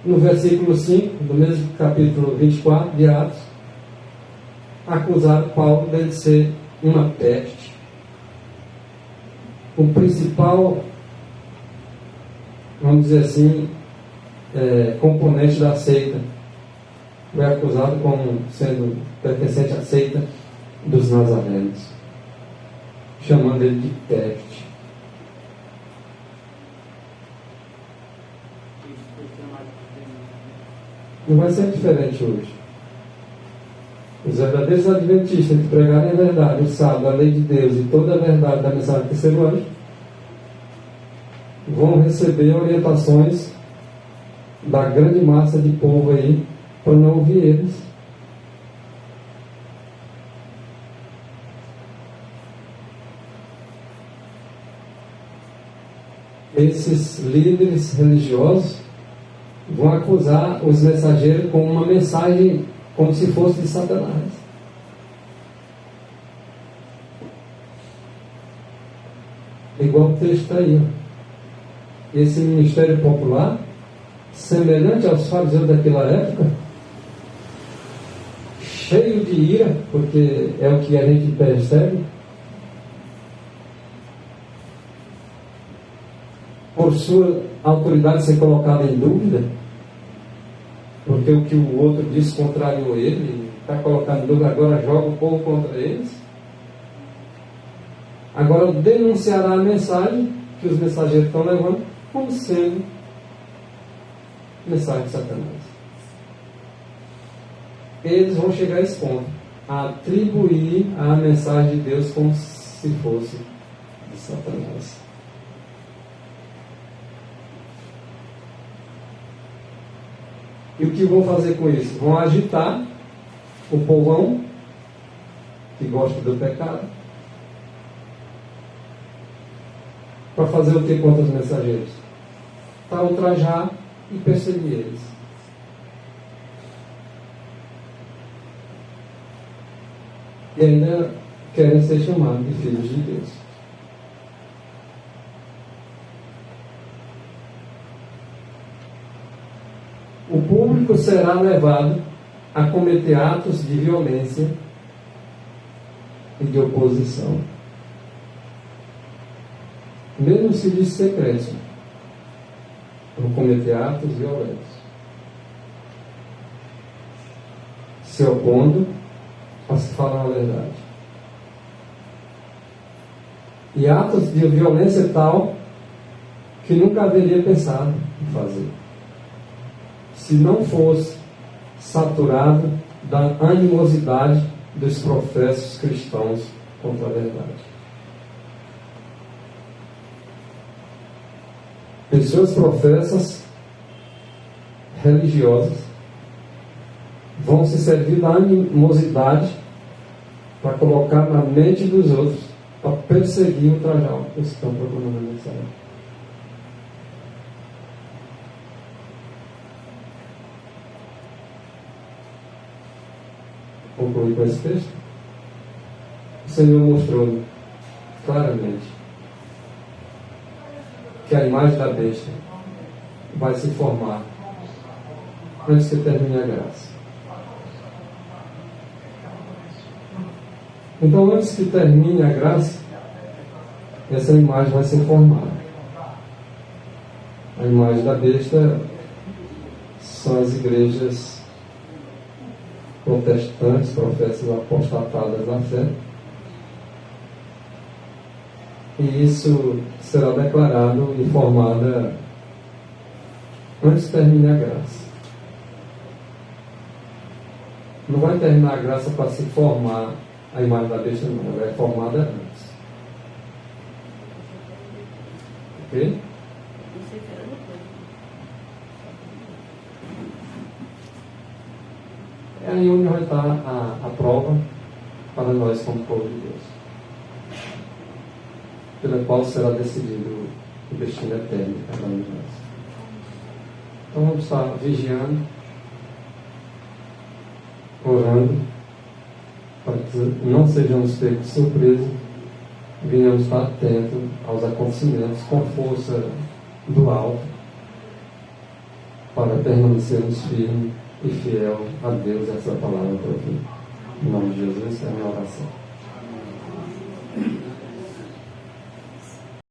No versículo 5, do mesmo capítulo 24 de Atos, acusaram Paulo de ser uma peste. O principal, vamos dizer assim, componente da seita, foi acusado como sendo pertencente à seita dos nazarenos, chamando ele de peste. Não vai ser diferente hoje. Os verdadeiros adventistas que pregarem a verdade, o sábado, a lei de Deus e toda a verdade da mensagem do terceiro anjo, vão receber orientações da grande massa de povo aí para não ouvir eles. Esses líderes religiosos vão acusar os mensageiros com uma mensagem como se fosse de Satanás. Igual o texto está aí. Esse ministério popular, semelhante aos fariseus daquela época, cheio de ira, porque é o que a gente percebe, por sua autoridade ser colocada em dúvida, porque o que o outro disse contrariou ele, está colocado em dúvida, agora joga o povo contra eles. Agora denunciará a mensagem que os mensageiros estão levando como sendo mensagem de Satanás. Eles vão chegar a esse ponto, a atribuir a mensagem de Deus como se fosse de Satanás. E o que vão fazer com isso? Vão agitar o povão que gosta do pecado para fazer o que contra os mensageiros? Para ultrajar e perseguir eles. e ainda querem ser chamados de filhos de Deus. O público será levado a cometer atos de violência e de oposição, mesmo se diz ser crente, vão cometer atos violentos, se opondo a se falar a verdade. E atos de violência tal que nunca haveria pensado em fazer, se não fosse saturado da animosidade dos professos cristãos contra a verdade. Pessoas professas religiosas vão se servir da animosidade para colocar na mente dos outros, para perseguir e ultrajar os que estão procurando a mensagem. Concluir com esse texto. O Senhor mostrou claramente que a imagem da besta vai se formar antes que termine a graça. Então, antes que termine a graça, essa imagem vai ser formada. A imagem da besta são as igrejas protestantes, professas apostatadas na fé. E isso será declarado e formada antes que termine a graça. Não vai terminar a graça para se formar a imagem da besta, não. Ela é formada antes. Ok? É aí onde vai estar a prova para nós como povo de Deus, pela qual será decidido o destino eterno de cada um de nós. Então vamos estar vigiando, orando, para que não sejamos pegos de surpresa, venhamos estar atentos aos acontecimentos com força do alto, para permanecermos firmes e fiel a Deus, essa palavra para o fim. Em nome de Jesus, é a minha oração.